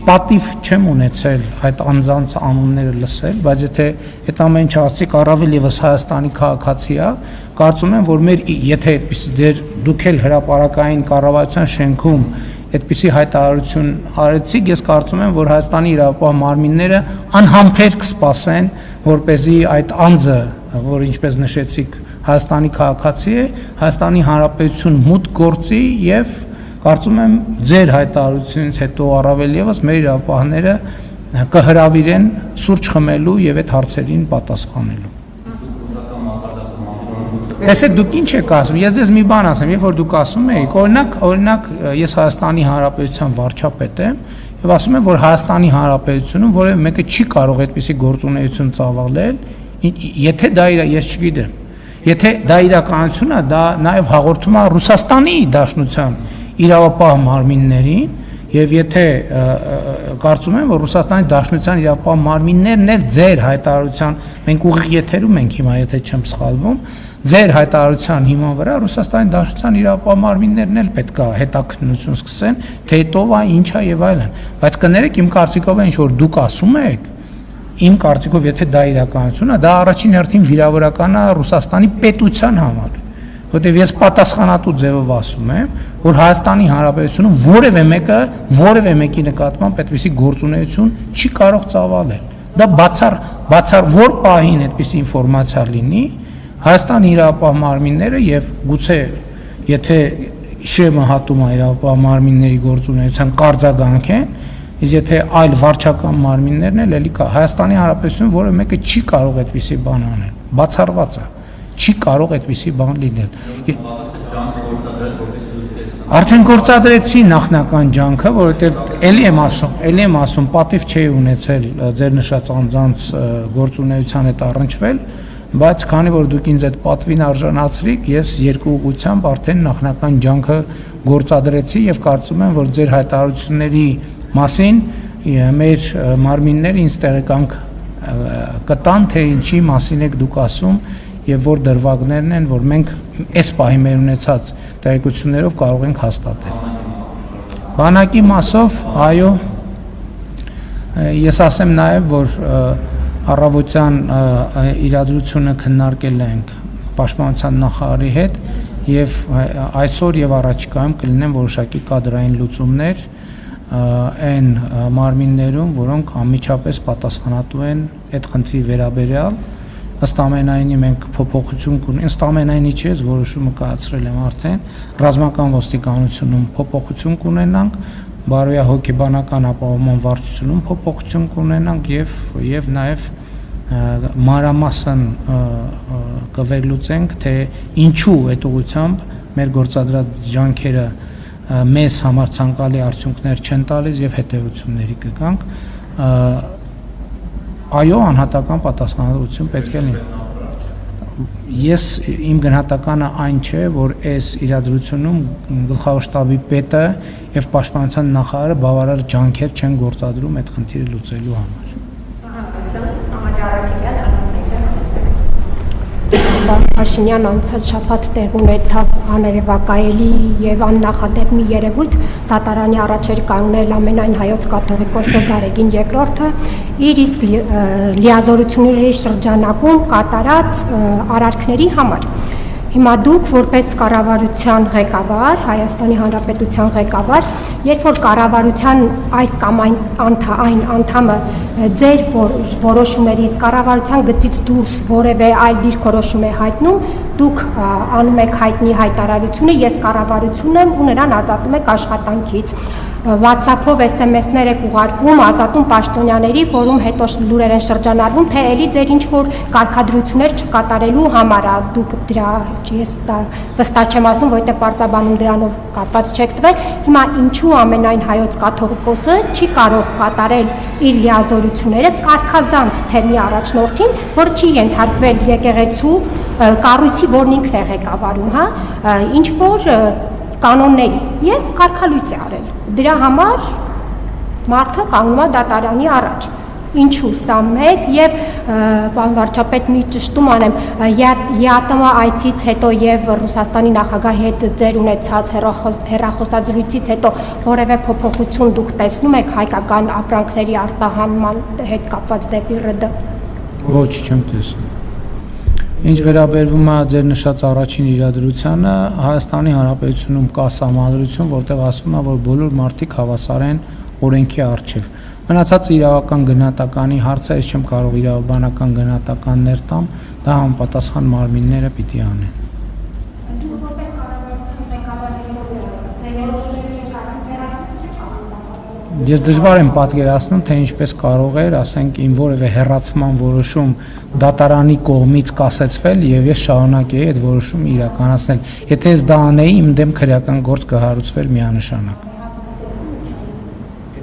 պատիվ չեմ ունեցել այդ անձանց անունները լսել, բայց եթե այդ ամեն ինչը ասիկ առավել եւս Հայաստանի քաղաքացի է, կարծում եմ, որ մեր եթե այդպիսի դուք էլ հրապարակային կառավարության շենքում այդպիսի հայտարարություն արեցիք, ես կարծում եմ, որ Հայաստանի իրավապահ մարմինները անհամբեր կսպասեն, որպեսզի այդ անձը, որ ինչպես նշեցիք, Հայաստանի քաղաքացի է, Հայաստանի Հանրապետություն մուտք գործի եւ կարծում եմ ձեր հայտարարությունից հետո առավել եւս մեր իրավապահները կհրավիրեն սուրճ խմելու եւ այդ հարցերին պատասխանելու։ Տեսեք դուք ինչ եք ասում, ես ձեզ մի բան ասեմ, երբ որ դուք ասում եք, օրինակ ես Հայաստանի Հանրապետության վարչապետ եմ եւ ասում եմ, որ Հայաստանի Հանրապետությունում որևէ մեկը չի կարող այդպիսի գործունեություն ծավալել, եթե դա ես չգիտեմ։ Եթե դա իրականություն է, դա նաև հաղորդում է Ռուսաստանի Դաշնության իրավապահ մարմիններին, եւ եթե կարծում եմ, որ Ռուսաստանի Դաշնության իրավապահ մարմիններն էլ ձեր հայտարարության, մենք ուղիղ եթերում ենք հիմա, եթե չեմ սխալվում, ձեր հայտարարության հիման վրա Ռուսաստանի Դաշնության իրավապահ մարմիններն էլ պետք է հետաքննություն սկսեն, թե ով է, ինչ է եւ այլն։ Բայց կներեք, իմ կարծիքով ինչ որ դուք ասում եք, իմ կարծիքով, եթե դա իրականություն է, դա առաջին հերթին վիրավորական է Ռուսաստանի պետության համար, որտեղ ես պատասխանատու ձևով ասում եմ, որ Հայաստանի Հանրապետությունում որևէ մեկի նկատմամբ այդպիսի գործունեություն չի կարող ծավալել։ Դա բացառ որ պահին այդպիսի ինֆորմացիա լինի, Հայաստանի իրավապահ մարմինները եւ գուցե եթե շեմը հատում է իրավապահ մարմինների գործունեության կարձագանք են, իսկ եթե այլ վարչական մարմիններն էլ էլի կա Հայաստանի Հանրապետությունում որևէ մեկը չի կարող այդպիսի բան անել, բացառված է, չի կարող այդպիսի բան լինել։ Արդեն գործադրեցի նախնական ջանքը, որովհետև էլի եմ ասում, պատիվ չի ունեցել ձեր նշած անձանց գործունեության հետ առնչվել, բայց քանի որ դուք ինձ այդ պատվին արժանացրիք, ես երկու ուղղությամբ արդեն նախնական ջանքը գործադրեցի եւ կարծում եմ, որ ձեր հայտարարությունների մասին մեր մարմինները ինձ տեղեկանք կտան, թե ինչի մասին եք դուք ասում եւ որ դրվագներն են, որ մենք այս պահի մեր ունեցած տեղեկություններով կարող ենք հաստատել։ Բանակի մասով, այո, ես ասեմ նաեւ, որ առավոտյան իրադրությունը քննարկել ենք Պաշտպանության նախարարի հետ եւ այսօր եւ առաջիկայում կլինեն որոշակի կադրային լուծումներ այն մարմիններում, որոնք անմիջապես պատասխանատու են այդ խնդրի վերաբերյալ, ըստ ամենայնի մենք փոփոխություն կունենք, ըստ ամենայնի չէ, ես որոշումը կայացրել եմ արդեն, ռազմական ոստիկանությունում փոփոխություն կունենանք, բարոյա հոգեբանական ապահովման վարչությունում փոփոխություն կունենանք եւ նաեւ մանրամասն կվերլուծենք, թե ինչու այդ ուղղությամբ մեր գործադրած ջանքերը մեզ համար ցանկալի արդյունքներ չեն տալիս եւ հետեւությունների կգանք, այո, անհատական պատասխանատվություն պետք է լինի։ Ես իմ գնահատականը այն չէ, որ այս իրադրությունում գլխավոր շտաբի պետը եւ պաշտպանության նախարարը բավարար ջանքեր չեն գործադրում այդ խնդիրը լուծելու համար։ Փաշինյան անցած շաբաթ տեղ ունեցավ աներևակայելի եւ աննախադեպ մի երևույթ, դատարանի առաջ էր կանգնել ամենայն հայոց կաթողիկոսը Գարեգին II-ը իր իսկ լիազորությունների շրջանակում կատարած արարքների համար։ Հիմա դուք որպես կառավարության ղեկավար, Հայաստանի Հանրապետության ղեկավար, երբ որ կառավարության այս կամ այն անդամը ձեր որոշումներից կառավարության գծից դուրս որևէ այլ դիրքորոշում է հայտնում, դուք անում եք հայտնի հայտարարությունը, ես կառավարություն եմ ու նրան ազատում եք աշխատանքից։ WhatsApp-ով SMS-ներ եք ուղարկում Ազատուն պաշտոնյաների, որում հետո լուրեր են շրջանառվում, թե էլի ձեր ինչ-որ կարգադրություններ չկատարելու համար է, դուք դրա ես վստահ չեմ ասում, որովհետև պարզաբանում դրանով կապված չեք տվել, հիմա ինչու ամենայն հայոց կաթողիկոսը չի կարող կատարել իր լիազորությունները կարգազանց թեմի առաջնորդին, որը չի ենթարկվել եկեղեցու կառույցի, որն ինքն է ղեկավարում, ինչ-որ կանոնների եւ կարգալույծ է արել։ Դրա համար մարդը կանգնում է դատարանի առաջ։ Ինչու սա մեկ եւ պարոն վարչապետ մի ճշտում անեմ ԵԱՏՄ այցից հետո եւ Ռուսաստանի նախագահի հետ ձեր ունեցած հեռախոսազրույցից հետո որևէ փոփոխություն դուք տեսնում եք հայկական ապրանքների արտահանման հետ կապված դեպի ՌԴ։ Ոչ, չեմ տեսնում։ Ինչ վերաբերվում է ձեր նշած առաջին իրադրությանը, Հայաստանի Հանրապետությունում կա սահմանադրություն, որտեղ ասվում է, որ բոլոր մարդիկ հավասար են օրենքի առջև։ Մնացած իրավական գնահատականի հարցը ես չեմ կարող իրավաբանական գնահատականներ տամ, դա համապատասխան մարմինները պիտի անեն։ Ես դժվար եմ պատկերացնում, թե ինչպես կարող էր, ասենք, իմ որևէ հեռացման որոշում դատարանի կողմից կասեցվել եւ ես շարունակեի այդ որոշումը իրականացնել։ Եթե ես դա անեի, իմ դեմ քրեական գործ կհարուցվեր միանշանակ։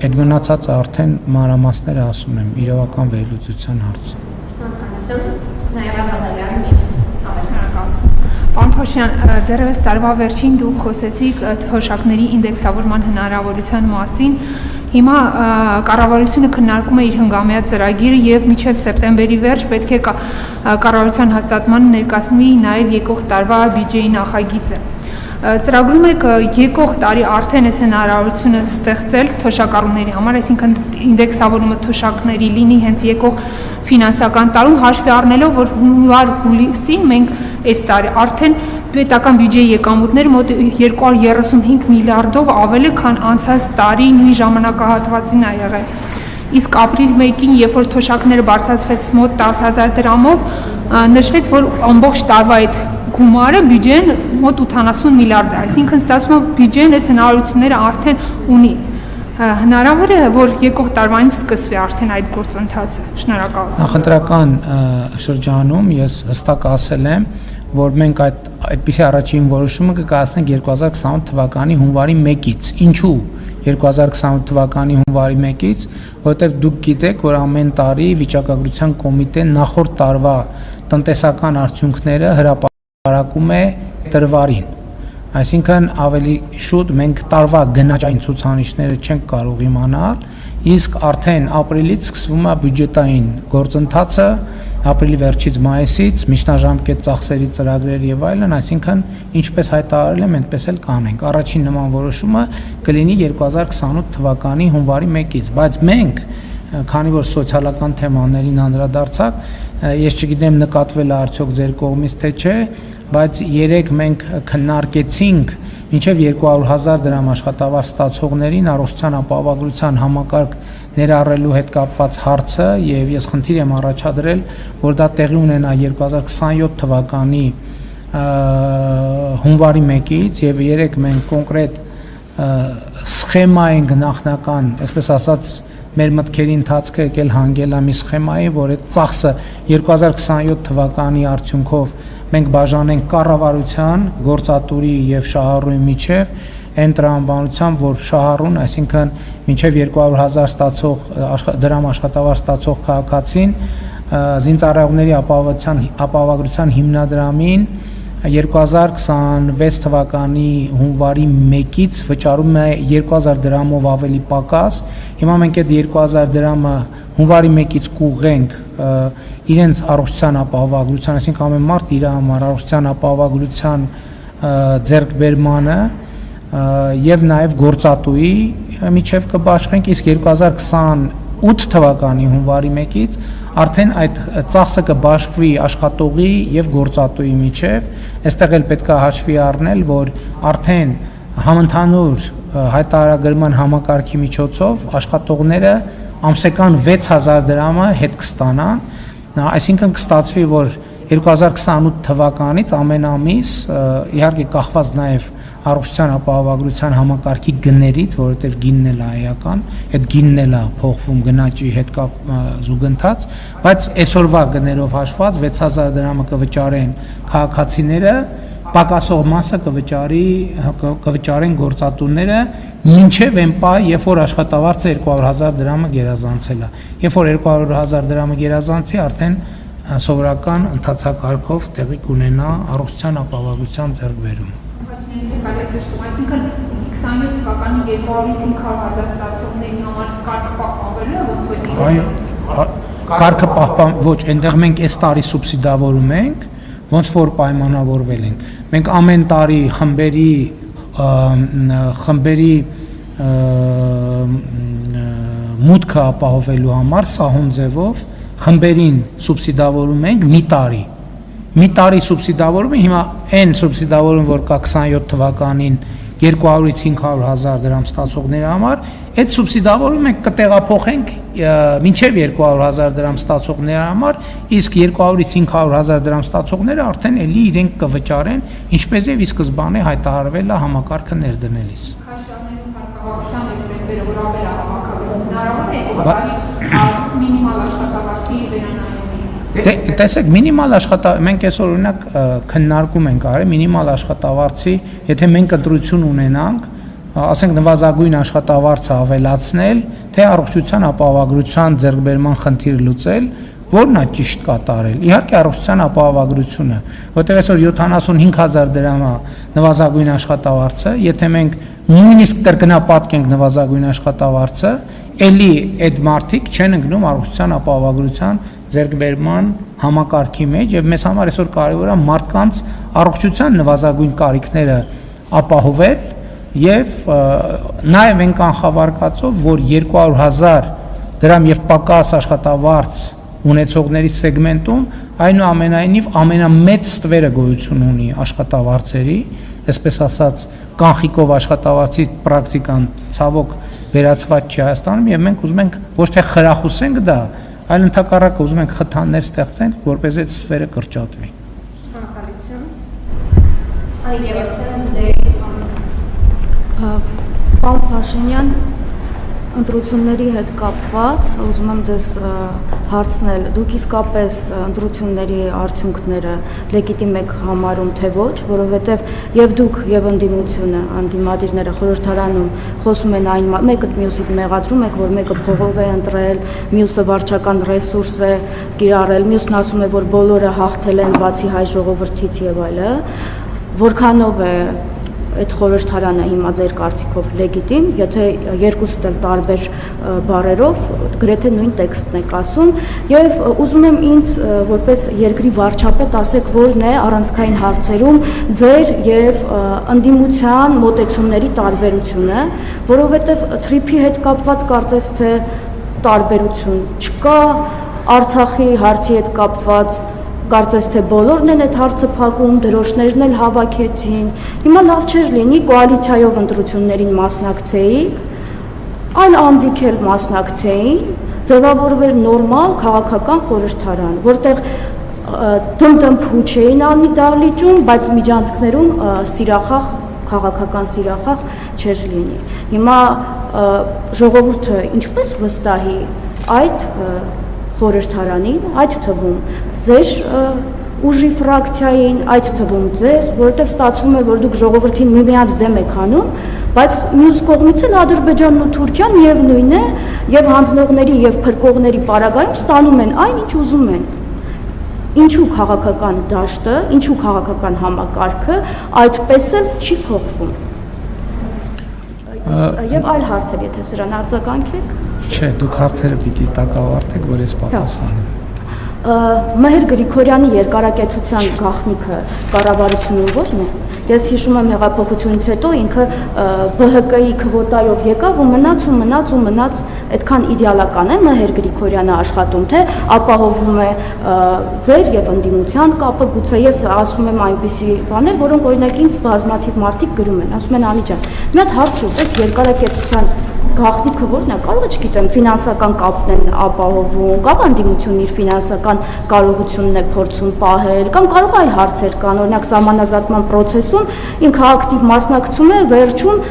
Այդ մնացածը արդեն մանրամասները ասում եմ, իրավական վերլուծության հարց։ Պարոն Փաշյան, դեռևս տարվա վերջին դուք խոսեցիք թոշակների ինդեքսավորման հնարավորության մասին։ Հիմա կառավարությունը քննարկում է իր հնգամյա ծրագիրը եւ մինչեւ սեպտեմբերի վերջ պետք է կառավարության հաստատման ներկայացնի նաեւ եկող տարվա բյուջեի նախագիծը։ Ծրագրում եք եկող տարի արդեն այդ հնարավորությունը ստեղծել թոշակառուների համար, այսինքն ինդեքսավորումը թոշակների լինի հենց եկող ֆինանսական տարում, հաշվի առնելով, որ հունվար-հուլիսին մենք այս տարի արդեն պետական բյուջեի եկամուտները մոտ 235 միլիարդով ավել է, քան անցած տարի նույն ժամանակահատվածին ա եղել։ Իսկ ապրիլ 1-ին, երբ որ թոշակները բարձրացվեց մոտ 10,000 դրամով, նշվեց, որ ամբողջ տարվա այդ գումարը բյուջեն մոտ 80 միլիարդ է, այսինքն ստացվում է բյուջեն այդ հնարավորությունները արդեն ունի։ Հնարավոր է, որ եկող տարվանից սկսվի արդեն այդ գործընթացը։ Շնորհակալություն։ Նախընտրական շրջանում ես հստակ ասել եմ, որ մենք այդպիսի առաջին որոշումը կկայացնենք 2028 թվականի հունվարի 1-ից։ Ինչու 2028 թվականի հունվարի 1-ից, որովհետև դուք գիտեք, որ ամեն տարի վիճակագրության կոմիտեն նախորդ տարվա տնտեսական արդյունքները հրապարակում է տրվարին։ Այսինքն ավելի շուտ մենք տարվա գնաճային ցուցանիշները չենք կարող իմանալ, իսկ արդեն ապրիլից սկսվում է բյուջետային գործընթացը, ապրիլի վերջից մայիսից, միջնաժամկետ ծախսերի ծրագրեր եւ այլն, այսինքն ինչպես հայտարարել եմ, այնպես էլ կանենք։ Առաջին նման որոշումը կլինի 2028 թվականի հունվարի 1-ից, բայց մենք, քանի որ սոցիալական թեմաներին անդրադարձակ, ես չգիտեմ նկատվել է արդյոք ձեր կողմից թե չէ, բայց երեք մենք քննարկեցինք մինչև 200,000 դրամ աշխատավարձ ստացողներին առողջության ապահովագրության համակարգ ներառելու հետ կապված հարցը եւ ես խնդիր եմ առաջադրել, որ դա տեղի ունենա 2027 թվականի հունվարի 1-ից եւ երեք մենք կոնկրետ սխեմա ենք նախնական, այսպես ասած մեր մտքերի ընթացքը եկել հանգել է մի սխեմայի, որ այդ ծախսը 2027 թվականի արդյունքով մենք բաժանենք կառավարության, գործատուրի եւ շահառուի միջև այն տրամաբանությամբ, որ շահառուն, այսինքն մինչև 200,000 դրամ աշխատավարձ ստացող քաղաքացին զինծառայողների ապահովագրության հիմնադրամին 2026 թվականի հունվարի 1-ից վճարում է 2000 դրամով ավելի պակաս։ Հիմա մենք այդ 2000 դրամը հունվարի 1-ից կուղենք իրենց առողջության ապահովագրության, այսինքն ամեն մարդ իր համար առողջության ապահովագրության ձեռքբերմանը եւ նաեւ գործատուի միջև կբաշխենք, իսկ 2020 8 թվականի հունվարի 1-ից արդեն այդ ծախսը կբաշխվի աշխատողի եւ գործատուի միջև, այստեղ էլ պետք է հաշվի առնել, որ արդեն համընդհանուր հայտարարագրման համակարգի միջոցով աշխատողները ամսական 6000 դրամը հետ կստանան, այսինքն կստացվի, որ 2028 թվականից ամեն ամիս իհարկե կախված նաև առողջության ապահովագրության համակարգի գներից, որովհետև գինն էլ է էական, այդ գինն էլ է փոխվում գնաճի հետ զուգընթաց, բայց այսօրվա գներով հաշված 6000 դրամը կվճարեն քաղաքացիները, պակասող մասը կվճարեն գործատուները, մինչև այն պահ, երբ որ աշխատավարձը 200,000 դրամը գերազանցել է։ Երբ որ 200,000 դրամը գերազանցի, արդեն սովորական ընթացակարգով տեղի կունենա առողջության ապահովագրության ձեռքբերումը։ Այսինքն 27 թվականի 200-ից 500,000 ստացողների համար կարգ պահպանվելու է ոնց որ այո, կարգը պահպան ոչ, այնտեղ մենք այս տարի սուբսիդավորում ենք, ոնց որ պայմանավորվել ենք։ Մենք ամեն տարի խմբերի մուտքը ապահովելու համար սահուն ձևով խմբերին սուբսիդավորում ենք մի տարի սուբսիդավորում է, հիմա այն սուբսիդավորում, որ կա 27 թվականին 200-ից 500,000 դրամ ստացողների համար, այդ սուբսիդավորում մենք կտեղափոխենք մինչև 200,000 դրամ ստացողների համար, իսկ 200-ից 500,000 դրամ ստացողները արդեն էլի իրենք կվճարեն, ինչպես եւ ի սկզբանե հայտարարվել է համակարգը ներդնելիս։ Մինիմալ աշխատավարձի վերանայումի։ Տեսեք, մինիմալ մենք այսօր օրինակ քննարկում ենք արել մինիմալ աշխատավարձի, եթե մենք ընտրություն ունենանք, ասենք նվազագույն աշխատավարձը ավելացնել, թե առողջության ապահովագրության ձեռքբերման խնդիրը լուծել, որն է ճիշտ կատարել։ Իհարկե առողջության ապահովագրությունը, որտեղ այսօր 75,000 դրամ է նվազագույն աշխատավարձը, եթե մենք նույնիսկ կրկնապատկենք նվազագույն աշխատավարձը, էլի այդ մարդիկ չեն ընկնում առողջության ապահովագրության ձեռքբերման համակարգի մեջ եւ մեզ համար այսօր կարեւոր է մարդկանց առողջության նվազագույն կարիքները ապահովել եւ նաեւ այն կանխավարկածով, որ 200,000 դրամ եւ պակաս աշխատավարձ ունեցողների սեգմենտում այնուամենայնիվ ամենամեծ ստվերը գոյություն ունի աշխատավարձերի, այսպես ասած կանխիկով աշխատավարձի պրակտիկան ցավոք վերացված չի Հայաստանում եւ մենք ուզում ենք ոչ թե խրախուսենք դա, այլ ընդհակառակը ուզում ենք խթաններ ստեղծենք, որպես այդ սֆերը կրճատվի։ Պարոն Փաշինյան, ընտրությունների հետ կապված ուզում եմ ձեզ հարցնել, դուք իսկապես ընտրությունների արդյունքները լեգիտիմ եք համարում թե ոչ, որովհետև եւ դուք եւ ընդդիմությունը, անդիմադիրները խորհրդարանում խոսում են այն, մեկը մյուսին մեղադրում եք, որ մեկը փողով է ընտրել, մյուսը վարչական ռեսուրս է կիրառել, մյուսն ասում է, որ բոլորը հաղթել են բացի հայ ժողովրդից եւ այլը, որքանով է այդ խորհրդարանը հիմա ձեր կարծիքով լեգիտիմ, եթե երկուստ էլ տարբեր բառերով գրեթե նույն տեքստն եք ասում, եւ ուզում եմ ինձ որպես երկրի վարչապետ ասեք, որն է առանցքային հարցերում ձեր եւ ընդդիմության մոտեցումների տարբերությունը, որովհետեւ թրիփի հետ կապված կարծես թե տարբերություն չկա, Արցախի հարցի հետ կապված կարծես թե բոլորն են այդ հարցը փակում, դրոշներն էլ հավաքեցին։ Հիմա լավ չէր լինի կոալիցիայով ընտրություններին մասնակցեիք, այլ անձիկ էլ մասնակցեին, ձևավորվեր նորմալ քաղաքական խորհրդարան, որտեղ դմփուչ էին անի դահլիճում, բայց միջանցքներում սիրախախ, քաղաքական սիրախախ չէր լինի։ Հիմա ժողովուրդը ինչպես վստահի այդ խորհրդարանին, այդ թվում ձեր ուժի ֆրակցիային, այդ թվում ձեզ, որովհետև ստացվում է, որ դուք ժողովրդին միմյանց դեմ եք անում, բայց մյուս կողմից էլ Ադրբեջանն ու Թուրքիան միևնույն է, եւ հանձնողների եւ փրկողների պարագայում ստանում են այն, ինչ ուզում են։ Ինչու քաղաքական դաշտը, ինչու քաղաքական համակարգը այդպես էլ չի փոխվում։ Եվ այլ հարցեր, եթե սրան արձագանքեք։ Չէ, դուք հարցերը պիտի տակավարտեք, որ ես պատասխանեմ։ Մհեր Գրիգորյանի երկարակեցության գաղտնիքը կառավարությունում ո՞րն է։ Ես հիշում եմ հեղափոխությունից հետո ինքը ԲՀԿ-ի քվոտայով եկավ ու մնաց այդքան իդեալական է Մհեր Գրիգորյանը աշխատում, թե ապահովում է ձեր եւ ընդդիմության կապը, գուցե ես ասում եմ այնպիսի բաներ, որոնք օրինակ ինձ բազմաթիվ մարդիկ գրում են, ասում են Անի ջան, մի հատ հարց ρωτես երկարակեցության գաղտնիքը որն է, կարող է, չգիտեմ, ֆինանսական կապն են ապահովում, կամ ընդդիմությունն իր ֆինանսական կարողությունն է փորձում պահել, կամ կարող է այլ հարցեր կան, օրինակ սահմանազատման process-ում ինքը ակտիվ մասնակցում է, վերջում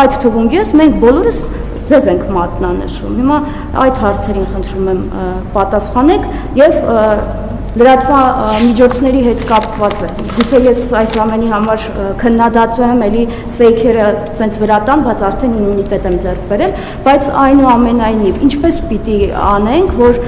այդ թվում ես, մենք բոլորս ձեզ ենք մատնանշում։ Հիմա այդ հարցերին խնդրում եմ պատասխանեք եւ լրատվամիջոցների հետ կապված է։ Գուցե ես այս ամենի համար քննադատում եմ, էլի ֆեյքերը ցենց վրա տան, բայց արդեն իմունիտետ եմ ձեռք բերել, բայց այնուամենայնիվ ինչպես պիտի անենք, որ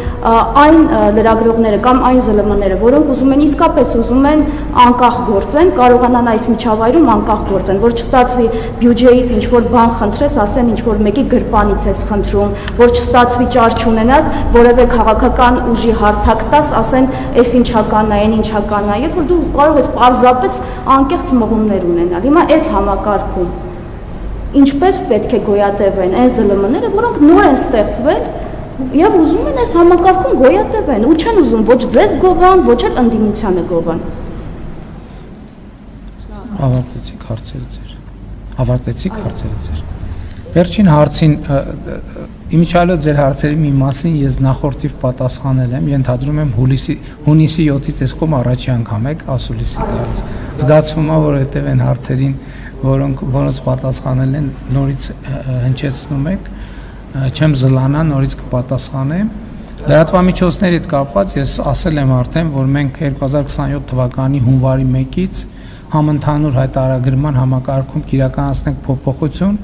այն լրագրողները կամ այն ԶԼՄ-ները, որոնք ուզում են իսկապես ուզում են անկախ գործեն, կարողանան այս միջավայրում անկախ գործեն, որ չստացվի բյուջեից ինչ որ բան խնդրես, ասեն ինչ որ մեկի գրպանից ես խնդրում, որ չստացվի ճար չունենաս, որևէ քաղաքական ուժի հարթակ տաս, ասեն այս ինչական է, ինչական է, երբ որ դու կարող ես պարզապես անկեղծ մղումներ ունենալ։ Հիմա այս համակարգում ինչպես պետք է գոյատևեն այն ԶԼՄ-ները, որոնք նոր են ստեղծվել եւ ուզում են այս համակարգում գոյատևեն, ու չեն ուզում ոչ ձեզ գովան, ոչ էլ ընդդիմությանը գովան։ Ավարտեցիք հարցերը ձեր։ Վերջին հարցին իմիջիալով ձեր հարցերի մի մասին ես նախորդիվ պատասխանել եմ, ենթադրում եմ հունիսի 7-ից այս կողմ առաջի անգամ եք ասուլիսի գալիս։ Զգացվում է, որովհետև այն հարցերին, որոնց պատասխանել են, նորից հնչեցնում եք, չեմ զլանա, նորից կպատասխանեմ։ Լրատվամիջոցների հետ կապված ես ասել եմ արդեն, որ մենք 2027 թվականի հունվարի 1-ից համընդհանուր հայտարարագրման համակարգում կիրականացնենք փոփոխություն,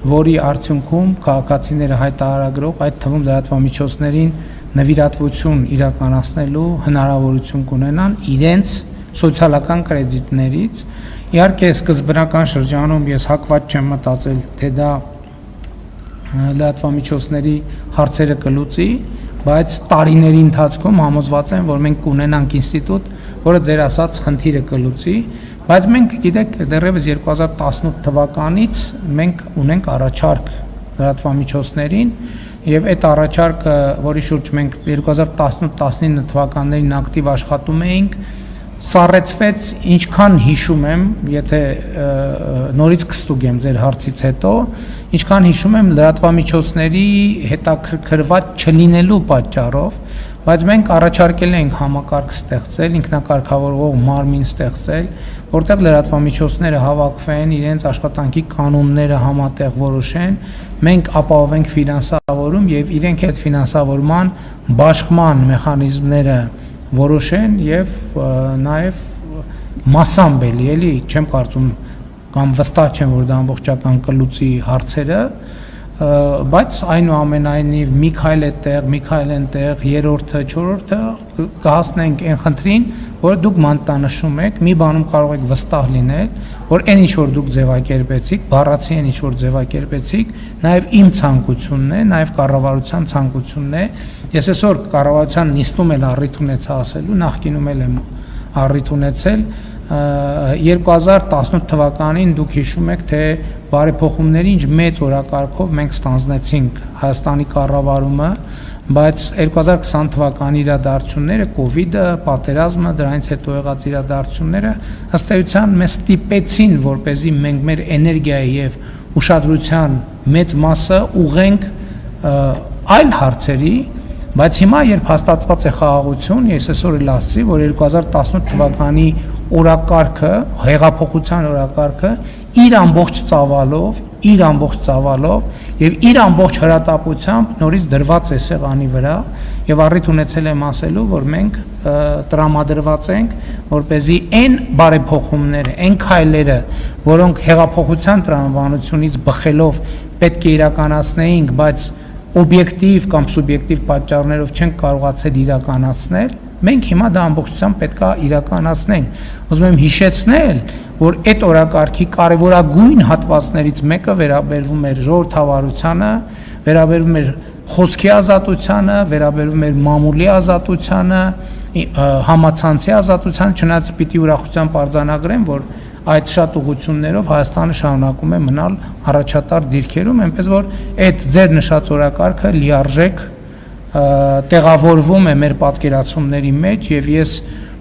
որի արդյունքում քաղաքացիները հայտարարագրող, այդ թվում լրատվամիջոցներին նվիրատվություն իրականացնելու հնարավորություն կունենան իրենց սոցիալական կրեդիտներից։ Իհարկե, սկզբնական շրջանում ես հակված չեմ մտածել, թե դա լրատվամիջոցների հարցերը կլուծի, բայց տարիների ընթացքում համոզված եմ, որ մենք կունենանք ինստիտուտ, որը ձեր ասած խնդիրը կլուծի, բայց մենք գիտեք դեռևս 2018 թվականից մենք ունենք առաջարկ լրատվամիջոցներին եւ այդ առաջարկը, որի շուրջ մենք 2018-19 թվականներին ակտիվ աշխատում էինք, սառեցվեց, ինչքան հիշում եմ, եթե նորից կստուգեմ ձեր հարցից հետո, ինչքան հիշում եմ լրատվամիջոցների հետաքրքրված չլինելու պատճառով, բայց մենք առաջարկել ենք համակարգ ստեղծել, ինքնակարգավորող մարմին ստեղծել, որտեղ լրատվամիջոցները հավաքվեն, իրենց աշխատանքի կանոնները համատեղ որոշեն, մենք ապահովենք ֆինանսավորում եւ իրենք այդ ֆինանսավորման բաշխման մեխանիզմները որոշեն եւ նաեւ մասամբ էլի, չեմ կարծում կամ վստահ չեմ, որ դա ամբողջական կլուծի հարցերը, բայց այնուամենայնիվ մի քայլ այնտեղ, երրորդը, չորրորդը կհասնենք այն խնդրին, որ դուք մանտանշում եք, մի բանում կարող եք վստահ լինել, որ այն ինչ որ դուք ձևակերպեցիք, բառացի այն ինչ որ ձևակերպեցիք, նաև իմ ցանկությունն է, նաև կառավարության ցանկությունն է։ Ես այսօր կառավարության նիստում էլ առիթ ունեցա ասելու, նախկինում էլ եմ առիթ ունեցել 2018 թվականին դուք հիշում եք, թե բարեփոխումների ինչ մեծ օրակարգով մենք ստանձնեցինք Հայաստանի կառավարումը, բայց 2020 թվականի իրադարձությունները, կովիդը, պատերազմը, դրանից հետո եղած իրադարձությունները ըստ էության մեզ ստիպեցին, որպեսզի մենք մեր էներգիայի եւ ուշադրության մեծ մասը ուղենք այլ հարցերի, բայց հիմա երբ հաստատված է խաղաղություն, ես այսօր էլ ասացի, որ 2018 թվականի օրակարգը, հեղափոխության օրակարգը իր ամբողջ ծավալով եւ իր ամբողջ հրատապությամբ նորից դրված է սեղանի վրա եւ առիթ ունեցել եմ ասելու, որ մենք տրամադրված ենք, որպեսզի այն բարեփոխումները, այն քայլերը, որոնք հեղափոխության տրամաբանությունից բխելով պետք է իրականացնեինք, բայց օբյեկտիվ կամ սուբյեկտիվ պատճառներով չենք կարողացել իրականացնել, մենք հիմա դա ամբողջությամբ պետք է իրականացնենք։ Ուզում եմ հիշեցնել, որ այդ օրակարգի կարևորագույն հատվածներից մեկը վերաբերվում էր ժողովրդավարությանը, վերաբերվում էր խոսքի ազատությանը, վերաբերվում էր մամուլի ազատությանը, համացանցի ազատությանը, չնայած պիտի ուրախությամբ արձանագրեմ, որ այդ շատ ուղղություններով Հայաստանը շարունակում է մնալ առաջատար դիրքերում, այնպես որ այդ ձեր նշած օրակարգը լիարժեք տեղավորվում է մեր պատկերացումների մեջ եւ ես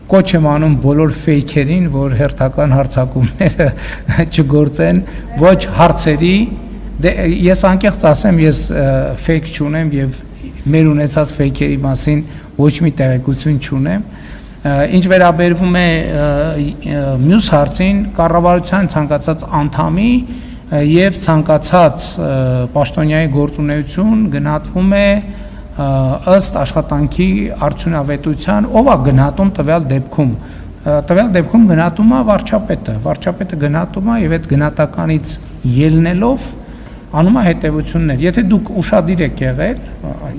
կոչ եմ անում բոլոր ֆեյքերին, որ հերթական հարցակումները չգործեն ոչ հարցերի, ես անկեղծ ասեմ, ես ֆեյք չունեմ եւ մեր ունեցած ֆեյքերի մասին ոչ մի տեղեկություն չունեմ։ Ինչ վերաբերվում է մյուս հարցին, կառավարության ցանկացած անդամի եւ ցանկացած պաշտոնյայի գործունեություն գնահատվում է ըստ աշխատանքի արդյունավետության, ով է գնահատում տվյալ դեպքում գնահատում է վարչապետը գնահատում է եւ այդ գնահատականից ելնելով անում է հետևություններ։ Եթե դուք ուշադիր եք եղել,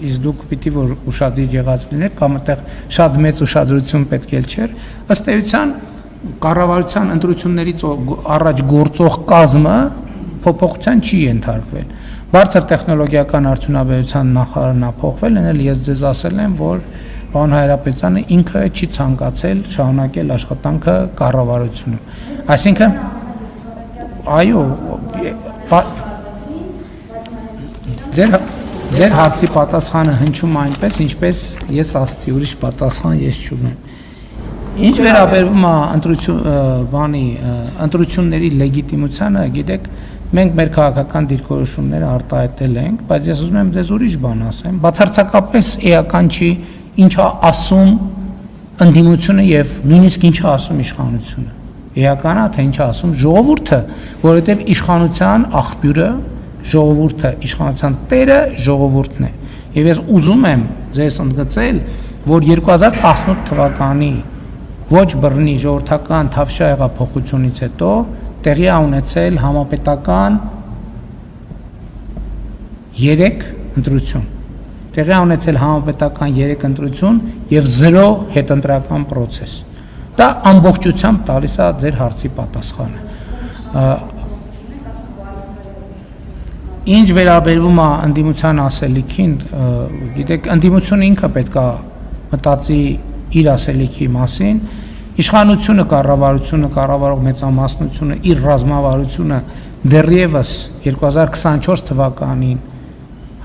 իսկ դուք պիտի որ ուշադիր եղած լինեք, կամ այդտեղ շատ մեծ ուշադրություն պետք է չէր, ըստ էության կառավարության ընտրություններից առաջ գործող կազմը փոփոխության չի ենթարկվել։ Բարձր տեխնոլոգիական արդյունաբերության նախարարն է փոխվել, այլ ես ձեզ ասել եմ, որ պարոն Հայրապետյանը ինքը չի ցանկացել շարունակել աշխատանքը կառավարությունում։ Այսինքն, այո, ձեր հարցի պատասխանը հնչում այնպես, ինչպես ես ասացի, ուրիշ պատասխան ես չունեմ։ Ինչ վերաբերվում է ընտրությունների լեգիտիմությանը, գիտեք, մենք մեր քաղաքական դիրքորոշումները արտահայտել ենք, բայց ես ուզում եմ ձեզ ուրիշ բան ասեմ, բացարձակապես էական չի ինչա ասում ընդդիմությունը եւ նույնիսկ ինչա ասում իշխանությունը։ Էական է, թե ինչա ասում ժողովուրդը, որովհետեւ իշխանության աղբյուրը, ժողովուրդը, իշխանության տերը ժողովուրդն է։ Եվ ես ուզում եմ ձեզ ընդգծել, որ 2018 թվականի ոչ բռնի ժողովրդական թավշյա հեղափոխությունից հետո տեղի ունեցել համապետական 3 ընտրություն։ Տեղի ունեցել համապետական 3 ընտրություն եւ 0 հետընտրական process։ Դա ամբողջությամբ տալիս է ձեր հարցի պատասխանը։ Ինչ վերաբերվում է ընդդիմության ասելիքին, գիտեք, ընդդիմությունը ինքը պետք է մտածի իր ասելիքի մասին, իշխանությունը, կառավարությունը, կառավարող մեծամասնությունը իր ռազմավարությունը դեռևս 2024 թվականին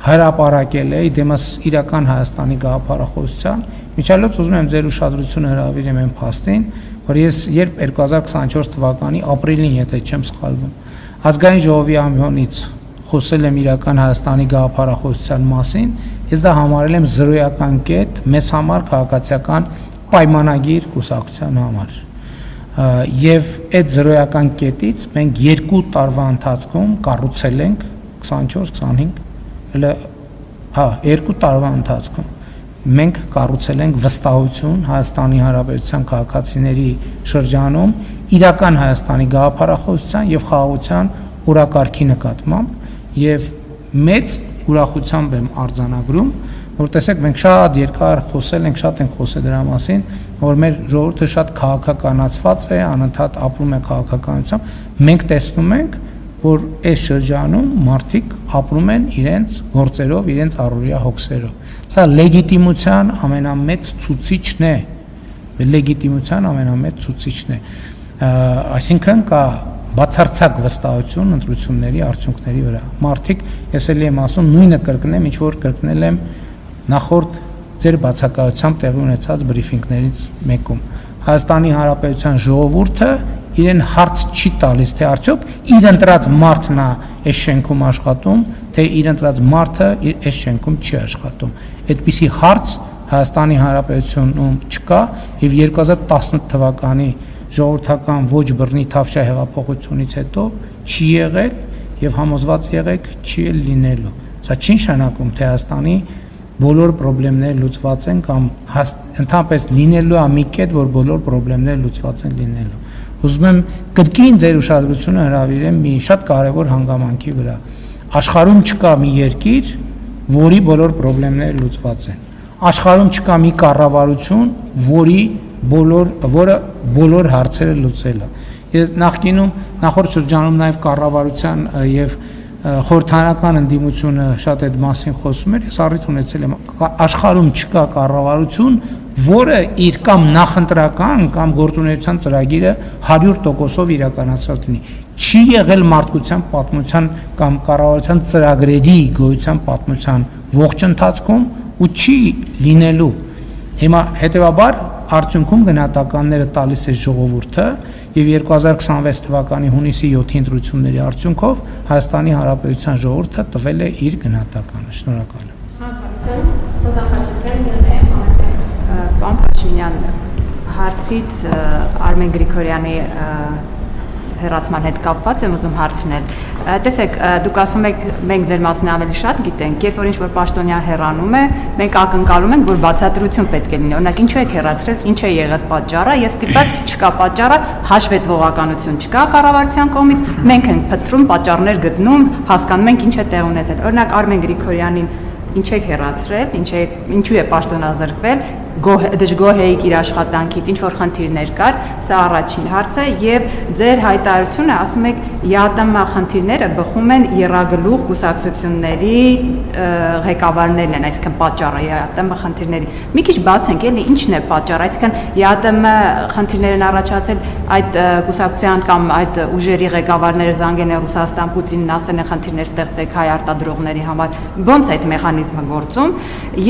հրապարակել է դեմս իրական Հայաստանի գաղափարախոսության։ Միջալոց ուզում եմ ձեր ուշադրությունը հրավիրեմ այն փաստին, որ ես երբ 2024 թվականի ապրիլին, եթե չեմ սխալվում, ազգային ժողովի ամբիոնից խոսել եմ իրական Հայաստանի գաղափարախոսության մասին, ես դա համարել եմ զրոյական կետ մեզ համար քաղաքացիական պայմանագիր կուսակցության համար։ Եվ այդ զրոյական կետից մենք 2 տարվա ընթացքում կառուցել ենք 24-25, հա, 2 տարվա ընթացքում մենք կառուցել ենք վստահություն Հայաստանի Հանրապետության քաղաքացիների շրջանում իրական Հայաստանի գաղափարախոսության եւ խաղաղության օրակարգի նկատմամբ եւ մեծ ուրախությամբ եմ արձանագրում, որ տեսեք մենք շատ երկար խոսել ենք, շատ ենք խոսել դրա մասին, որ մեր ժողովուրդը շատ քաղաքականացված է, անընդհատ ապրում է քաղաքականությամբ, մենք տեսնում ենք, որ այս շրջանում մարդիկ ապրում են իրենց գործերով, իրենց առօրյա հոգսերով։ Սա լեգիտիմության ամենամեծ ցուցիչն է, լեգիտիմության ամենամեծ ցուցիչն է։ Այսինքն կա բացարձակ վստահություն ընտրությունների արդյունքների վրա։ Մարդիկ, ես էլի եմ ասում, նույնը կրկնեմ, ինչ որ կրկնել եմ նախորդ ձեր բացակայությամբ տեղի ունեցած բրիֆինգներից մեկում։ Հայաստանի Հանրապետության ժողովուրդը իրեն հարց չի տալիս, թե արդյոք իր ընտրած մարդն է այս շենքում աշխատում, թե իր ընտրած մարդը այս շենքում չի աշխատում։ Այդպիսի հարց Հայաստանի Հանրապետությունում չկա եւ 2018 թվականի ժողովրդական ոչ բռնի թավշյա հեղափոխությունից հետո չի եղել եւ համոզված եղեք չի լինելու։ Սա չի նշանակում, թե Հայաստանի բոլոր խնդիրները լուծված են կամ ընդհանրապես լինելու է մի կետ, որ բոլոր խնդիրները լուծված են լինելու։ Ուզում եմ կրկին ձեր ուշադրությունը հրավիրեմ մի շատ կարևոր հանգամանքի վրա։ Աշխարհում չկա մի երկիր, որի բոլոր խնդիրները լուծված են։ Աշխարհում չկա մի կառավարություն, որը բոլոր հարցերը լուծել է։ Ես նախորդ շրջանում նաև կառավարության եւ խորհրդարանական ընդդիմությունը շատ այդ մասին խոսում էր, ես առիթ ունեցել եմ աշխարհում չկա կառավարություն, որը իր կամ նախընտրական կամ գործունեության ծրագիրը 100%-ով իրականացրած լինի։ Չի եղել մարդկության պատմության կամ կառավարության ծրագրերի գոյության պատմության ողջ ընթացքում ու չի լինելու։ Հիմա հետևաբար արդյունքում գնահատականները տալիս է ժողովուրդը եւ 2026 թվականի հունիսի 7-ի ընտրությունների արդյունքով Հայաստանի Հանրապետության ժողովուրդը տվել է իր գնահատականը։ Շնորհակալ եմ։ Պարոն Փաշինյան, հարցից Արմեն Գրիգորյանի հեռացման հետ կապված եմ ուզում հարցնել։ Տեսեք, դուք ասում եք, մենք ձեր մասին ավելի շատ գիտենք, երբ որ ինչ-որ պաշտոնյա հեռանում է, մենք ակնկալում ենք, որ բացատրություն պետք է լինի։ Օրինակ, ինչու եք հեռացրել, ինչ է եղել պատճառը, ես ստիպված չկա պատճառը, հաշվետվողականություն չկա կառավարության կողմից, մենք ենք փնտրում, պատճառներ գտնում, հասկանում ենք ինչ է տեղ ունեցել։ Օրինակ, Արմեն Գրիգորյանին ինչ եք հեռացրել, ինչու է պաշտոնազրկվել, դժգոհ եք իր աշխատանքից, ինչ որ խնդիրներ կար, սա առաջին հարցը, եւ ձեր հայտարարությունը ասում եք ԵԱՏՄ խնդիրները բխում են եռագլուխ կուսակցությունների ղեկավարներն են, այսինքն պատճառը ԵԱՏՄ խնդիրների։ Մի քիչ բացենք, էլի ինչն է պատճառը, այսինքն ԵԱՏՄ խնդիրներ են առաջացել այդ կուսակցության կամ այդ ուժերի ղեկավարները զանգեն են Ռուսաստան, Պուտինին ասել են խնդիրներ ստեղծեք հայ արտադրողների համար, ո՞նց է այդ մեխանիզմը գործում,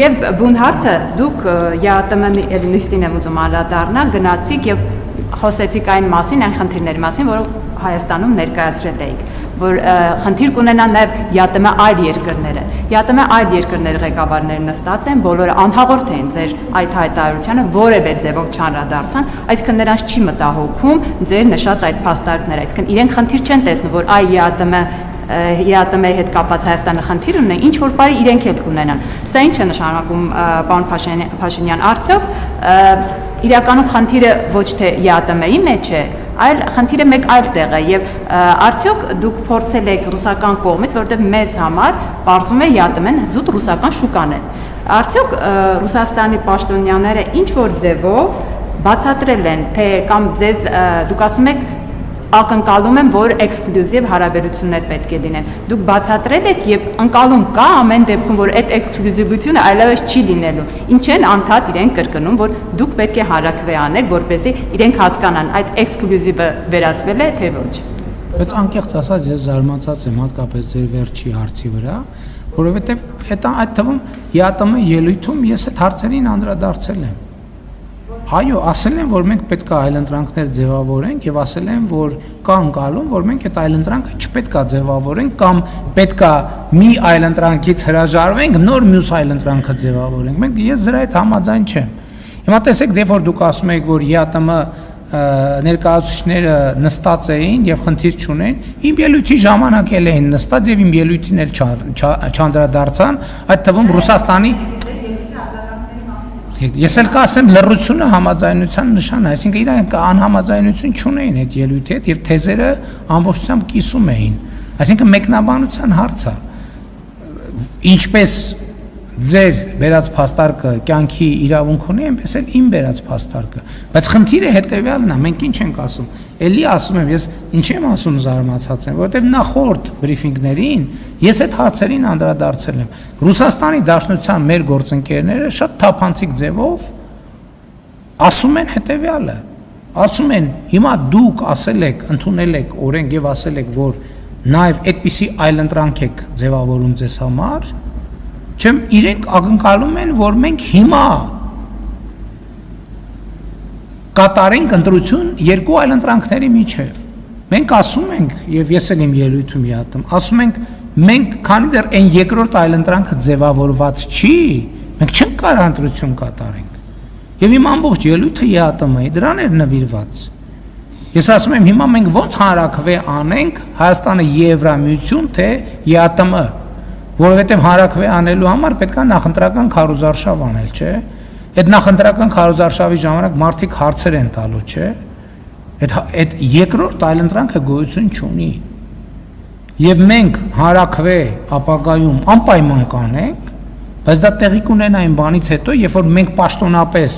եւ բուն հարցը դուք ԵԱՏՄ նիստին եմ ուզում անդրադառնալ, գնացիք եւ խոսեցիք այն մասին, այն խնդիրների մասին, որը Հայաստանում ներկայացրել էիք, որ խնդիր կունենան նաեւ ԵԱՏՄ այլ երկրները։ ԵԱՏՄ այլ երկրների ղեկավարները նստած են, բոլորը անհաղորդ են ձեր այդ հայտարարությանը, որևէ ձևով չանդրադարձան, այսինքն նրանց չի մտահոգում ձեր նշած այդ փաստարկները, այսինքն իրենք խնդիր չեն տեսնում, որ այ ԵԱՏՄ-ի հետ կապված Հայաստանը խնդիր ունի, ինչ որ բարի իրենք էլ կունենան։ Սա ինչ է նշանակում, պարոն Փաշինյան, արդյոք իրականում խնդիրը ոչ թե ԵԱՏՄ-ի մեջ է, այլ խնդիրը մեկ այլ տեղ է եւ արդյոք դուք փորձել եք ռուսական կողմից, որտեղ մեծ համար բարձում է ԵԱՏՄ-ն զուտ ռուսական շուկան է։ Արդյոք Ռուսաստանի պաշտոնյաները ինչ որ ձևով բացատրել են, թե կամ ձեզ դուք ասում եք ակնկալում եմ, որ էքսկլյուզիվ հարաբերություններ պետք է լինեն։ Դուք բացատրել եք եւ ընկալում կա ամեն դեպքում, որ այդ էքսկլյուզիվությունը այլևս չի լինելու։ Ինչ են անդադ իրենք կրկնում, որ դուք պետք է հարակվե անեք, որպեսզի իրենք հասկանան այդ էքսկլյուզիվը վերածվել է թե ոչ։ Բայց անկեղծ ասած ես զարմացած եմ հատկապես ձեր վերջի հարցի վրա, որովհետեւ այդ թվում ԵԱՏՄ ելույթում ես այդ հարցերին անդրադարձել եմ։ Այո, ասել են, որ մենք պետք է այլընտրանքներ ձևավորենք եւ ասել են, որ կա ընկալում, որ մենք այդ այլընտրանքը չպետք է ձևավորենք կամ պետք է մի այլընտրանքից հրաժարվենք, նոր մյուս այլընտրանքը ձևավորենք։ Մենք ես դրա հետ համաձայն չեմ։ Հիմա տեսեք, դե որ դուք ասում եք, որ ԵԱՏՄ ներկայացուցիչները նստած էին եւ խնդիր չունեն, իմ ելույթի ժամանակ էլ էին նստած եւ իմ ելույթին էլ չանդրադարձան, այդ թվում Ռուսաստանի Ես էլ կասեմ լռությունը համաձայնության նշան է, այսինքն իրանք անհամաձայնություն չունեին այդ ելույթի հետ եւ թեզերը ամբողջությամբ կիսում էին։ Այսինքն մեկնաբանության հարց է։ Ինչպես ձեր վերած փաստարկը կյանքի իրավունք ունի, այնպես էլ իմ վերած փաստարկը։ Բայց խնդիրը հետեւյալն է, մենք ինչ ենք ասում։ Էլի ասում եմ, ես ինչ եմ ասում զարմացած եմ, որովհետեւ նախորդ բրիֆինգներին ես այդ հարցերին անդրադարձել եմ։ Ռուսաստանի Դաշնության մեր գործընկերները շատ թափանցիկ ձևով ասում են հետեւյալը։ Ասում են, հիմա դուք ասել եք, ընդունել եք օրենք եւ ասել եք, որ նաեւ այդպիսի այլընտրանք եք ձևավորում ձեզ համար, չեմ իրենք ակնկալում են, որ մենք հիմա կատարենք ընտրություն երկու այլընտրանքների միջև։ Մենք ասում ենք, եւ ես էլ իմ ելույթում յատում, ասում ենք մենք քանի դեռ այն երկրորդ այլընտրանքը ձևավորված չի, մենք չենք կարող ընտրություն կատարենք։ Եվ իմ ամբողջ ելույթը յատում-ի դրան էր նվիրված։ Ես ասում եմ հիմա մենք ո՞նց հանրակրվե անենք Հայաստանը Եվրամիություն թե ԵԱՏՄ, որովհետև հանրակրվե անելու համար պետք է նախընտրական քարոզարշավ անել, չէ՞։ Այդ նախընտրական քարոզարշավի ժամանակ մարդիկ հարցեր են տալու, չէ՞։ Այդ երկրորդ այլընտրանքը գոյություն չունի։ Եվ մենք հանրակրվե ապագայում անպայման կանենք, բայց դա տեղի կունենա այն բանից հետո, երբ որ մենք պաշտոնապես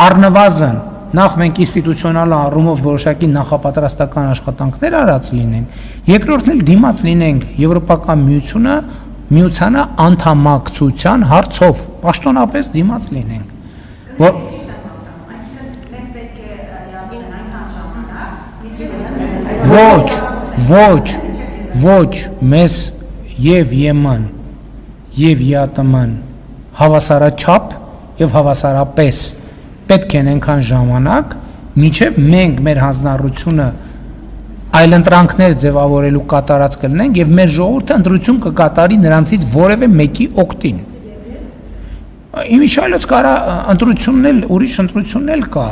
առնվազն նախ մենք ինստիտուցիոնալ առումով որոշակի նախապատրաստական աշխատանքներ արած լինենք, երկրորդն էլ դիմաց լինենք Եվրոպական միությանը անդամակցության հարցով, պաշտոնապես դիմաց լինենք։ որ ոչ մեզ եւ ԵՄ-ն եւ ԵԱՏՄ-ն հավասարաչափ եւ հավասարապես պետք է այնքան ժամանակ, մինչեւ մենք մեր հանձնառությունը այլընտրանքներ ձևավորելու կատարած կլինենք եւ մեր ժողովուրդը ընտրություն կկատարի նրանցից որևէ մեկի օգտին։ Իմիջիայլոց կարա ընտրությունն ուրիշ ընտրությունն կա։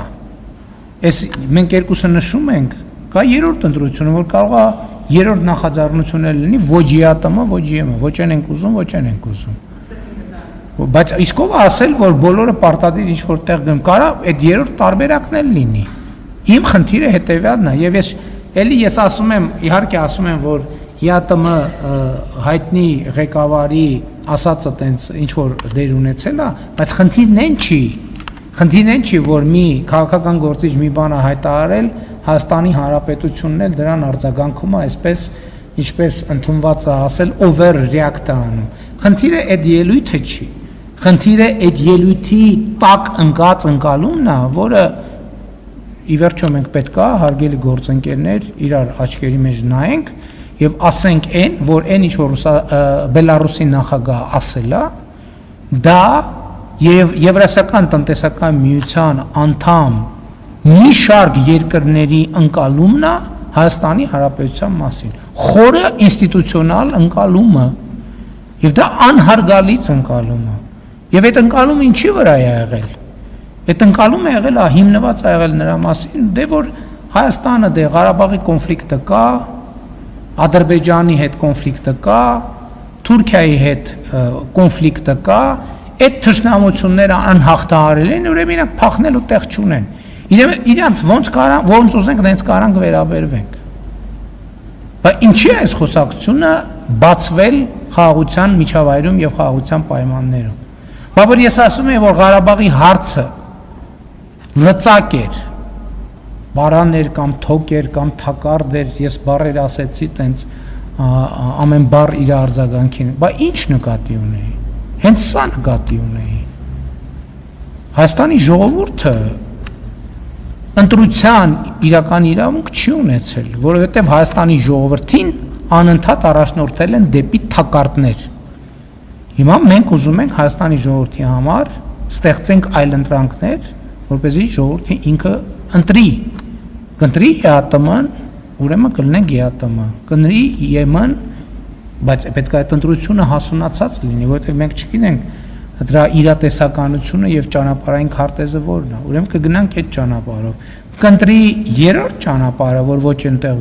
Այս մենք երկուսը նշում ենք, կա երրորդ ընտրությունը, որ կարող է երրորդ նախաձեռնությունը լինի ոչ ԵԱՏՄ, ոչ ԵՄ, ոչ են ենք ուզում, ոչ են ենք ուզում։ Բայց իսկ ով ասել, որ բոլորը պարտադիր ինչ որտեղ գնում, կարա այդ երրորդ տարբերակն էլ լինի։ Իմ խնդիրը հետեւյալն է, եւ ես ասում եմ, իհարկե ասում եմ, որ ԵԱՏՄ հայտնի ղեկավարի ասածը տենց ինչ որ դեր ունեցել է, բայց խնդիրն այն չի, որ մի քաղաքական գործիչ մի բան է հայտարարել, Հայաստանի Հանրապետությունն էլ դրան արձագանքում է, այսպես ինչպես ընդունված է ասել, over react անում։ Խնդիրը այդ ելույթը չի։ Խնդիրը այդ ելույթի տակ ընկած ընկալումն է, որը ի վերջո մենք պետք է հարգելի գործընկերներ իրար աչքերի մեջ նայենք եւ ասենք այն, որ այն ինչ որ Բելարուսի նախագահ ասել է, դա եւ Եվրասիական տնտեսական միության անդամ մի շարք երկրների ընկալումն է Հայաստանի Հանրապետության մասին, խորը ինստիտուցիոնալ ընկալումը, եւ դա անհարգալից ընկալում է։ Եվ այդ ընկալումը ինչի վրա է եղել։ Այդ ընկալումը եղել է հիմնված է եղել նրա մասին, դե որ Հայաստանը դե Ղարաբաղի կոնֆլիկտը կա, Ադրբեջանի հետ կոնֆլիկտը կա, Թուրքիայի հետ կոնֆլիկտը կա, այդ թշնամությունները անհաղթահարել են, ուրեմն իրենք փախնելու տեղ չունեն։ Իրանց ոնց ուզենք դենց կարանք վերաբերվենք։ Բայց ինչի է այս խոսակցությունը բացվել խաղաղության միջավայրում եւ խաղաղության պայմաններում։ Բա որ ես ասում եմ, որ Ղարաբաղի հարցը լծակ էր, բարան էր կամ թոք էր կամ թակարդ էր, ես բառեր ասեցի տենց ամեն բառ իր արձագանքին, բայց ինչ նկատի ունեի։ Հենց սա նկատի ունեի։ Հայաստանի ժողովուրդը ընտրության իրական իրավունք չի ունեցել, որովհետև Հայաստանի ժողովրդին անընդհատ առաջնորդել են դեպի թակարդներ։ Հիմա մենք ուզում ենք Հայաստանի ժողովրդի համար ստեղծենք այլընտրանքներ, որպեսզի ժողովուրդը ինքը ընտրի։ Կընտրի ԵԱՏՄ-ն, ուրեմն կլինենք ԵԱՏՄ, կընտրի ԵՄ-ն, բայց պետք է այդ ընտրությունը հասունացած լինի, որովհետև մենք չգիտենք դրա իրատեսականությունը եւ ճանապարհային քարտեզը որն է։ Ուրեմն կգնանք այդ ճանապարհով։ Կընտրի երրորդ ճանապարհը, որ ոչ այնտեղ,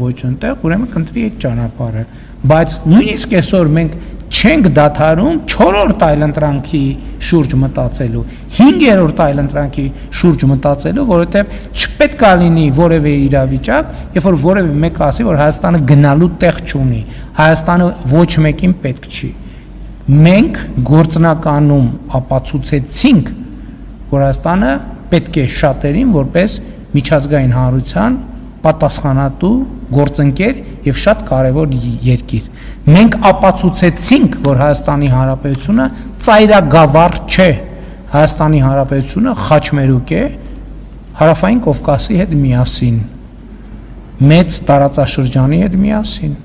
ուրեմն կընտրի այդ ճանապարհը։ Բայց նույնիսկ այսօր մենք չենք դադարում 4-րդ այլընտրանքի շուրջ մտածելու, 5-րդ այլընտրանքի շուրջ մտածելու, որովհետեւ չպետք է լինի որևէ իրավիճակ, երբ որ որևէ մեկը ասի, որ Հայաստանը գնալու տեղ չունի, Հայաստանը ոչ մեկին պետք չի։ Մենք գործնականում ապացուցեցինք, որ Հայաստանը պետք է շատերին որպես միջազգային հանրության պատասխանատու գործընկեր եւ շատ կարեւոր երկիր։ Մենք ապացուցեցինք, որ Հայաստանի Հանրապետությունը ծայրագավառ չէ, Հայաստանի Հանրապետությունը խաչմերուկ է Հարավային Կովկասի հետ միասին, մեծ տարածաշրջանի հետ միասին։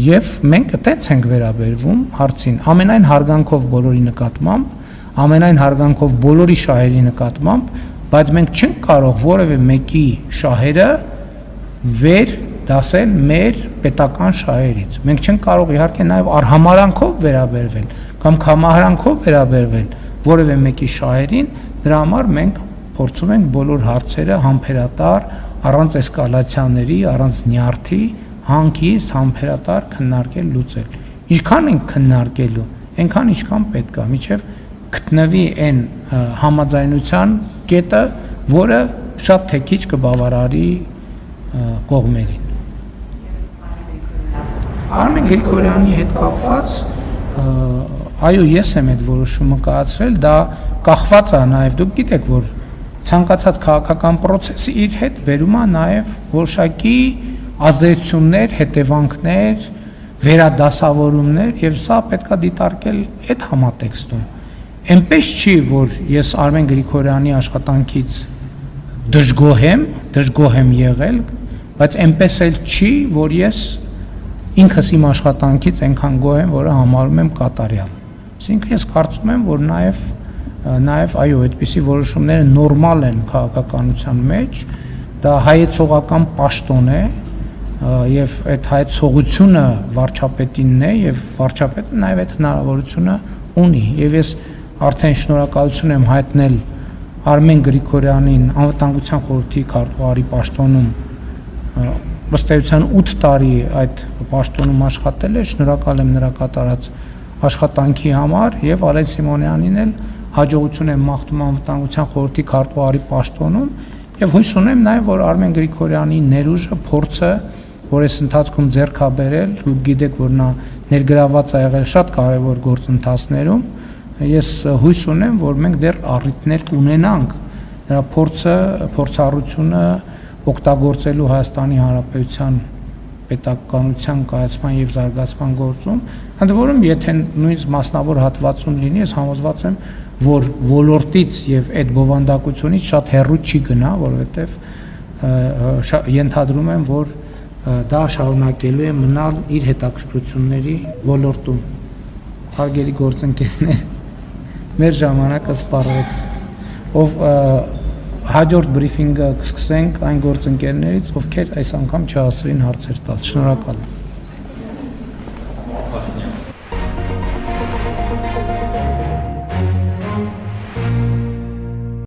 Եվ մենք այդպես ենք վերաբերվում հարցին, ամենայն հարգանքով բոլորի նկատմամբ, ամենայն հարգանքով բոլորի շահերի նկատմամբ, բայց մենք չենք կարող որևէ մեկի շահերը վեր դասել մեր պետական շահերից։ Մենք չենք կարող իհարկե նաև արհամարանքով վերաբերվել կամ կամահարանքով վերաբերվել որևէ մեկի շահերին, դրա համար մենք փորձում ենք բոլոր հարցերը համբերատար, առանց էսկալացիաների, առանց նյարդի հանգիստ համբերատար քննարկել լուծել։ Ինչքան ենք քննարկելու, այնքան ինչքան պետք է, մինչև գտնվի այն համաձայնության կետը, որը շատ թե քիչ կբավարարի կողմերին։ Արմեն Գրիգորյանի հետ կապված, այո, ես եմ այդ որոշումը կայացրել, դա կախված է նաև, դուք գիտեք, որ ցանկացած քաղաքական process-ը իր հետ բերում է նաև որոշակի ազդեցություններ, հետևանքներ, վերադասավորումներ եւ սա պետք է դիտարկել այդ համատեքստում։ Այնպես չի, որ ես Արմեն Գրիգորյանի աշխատանքից դժգոհ եմ եղել, բայց այնպես էլ չի, որ ես ինքս իմ աշխատանքից այնքան գոհ եմ, որը համարում եմ կատարյալ։ Այսինքն ես կարծում եմ, որ նաև այո, այդպիսի որոշումները նորմալ են քաղաքականության մեջ, դա հայեցողական պաշտոն է, եւ այդ հայեցողությունը վարչապետինն է եւ վարչապետը նաև այդ հնարավորությունը ունի եւ ես արդեն շնորհակալություն եմ հայտնել Արմեն Գրիգորյանին անվտանգության խորհրդի քարտուղարի պաշտոնում ըստ էության 8 տարի այդ պաշտոնում աշխատել է, շնորհակալ եմ նրա կատարած աշխատանքի համար եւ Արել Սիմոնյանին էլ հաջողություն եմ մաղթում անվտանգության խորհրդի քարտուղարի պաշտոնում եւ հույս ունեմ նաեւ որ Արմեն Գրիգորյանի ներուժը, փորձը, որ այս ընթացքում ձեռք է բերել, դուք գիտեք, որ նա ներգրաված է եղել շատ կարևոր գործընթացներում, ես հույս ունեմ, որ մենք դեռ առիթներ կունենանք նրա փորձառությունը օգտագործելու Հայաստանի Հանրապետության պետականության կայացման եւ զարգացման գործում, ընդ որում եթե նույնիսկ մասնավոր հատվածում լինի, ես համոզված եմ, որ ոլորտից եւ այդ բովանդակությունից շատ հեռու չի գնա, որովհետեւ ենթադրում եմ, որ դա շարունակելու է մնալ իր հետաքրքրությունների ոլորտում։ Հարգելի գործընկերներ, մեր ժամանակը սպառվեց, ով հաջորդ բրիֆինգը կսկսենք այն գործընկերներից, ովքեր այս անգամ չհասցրին հարցեր տալ։ Շնորհակալ եմ։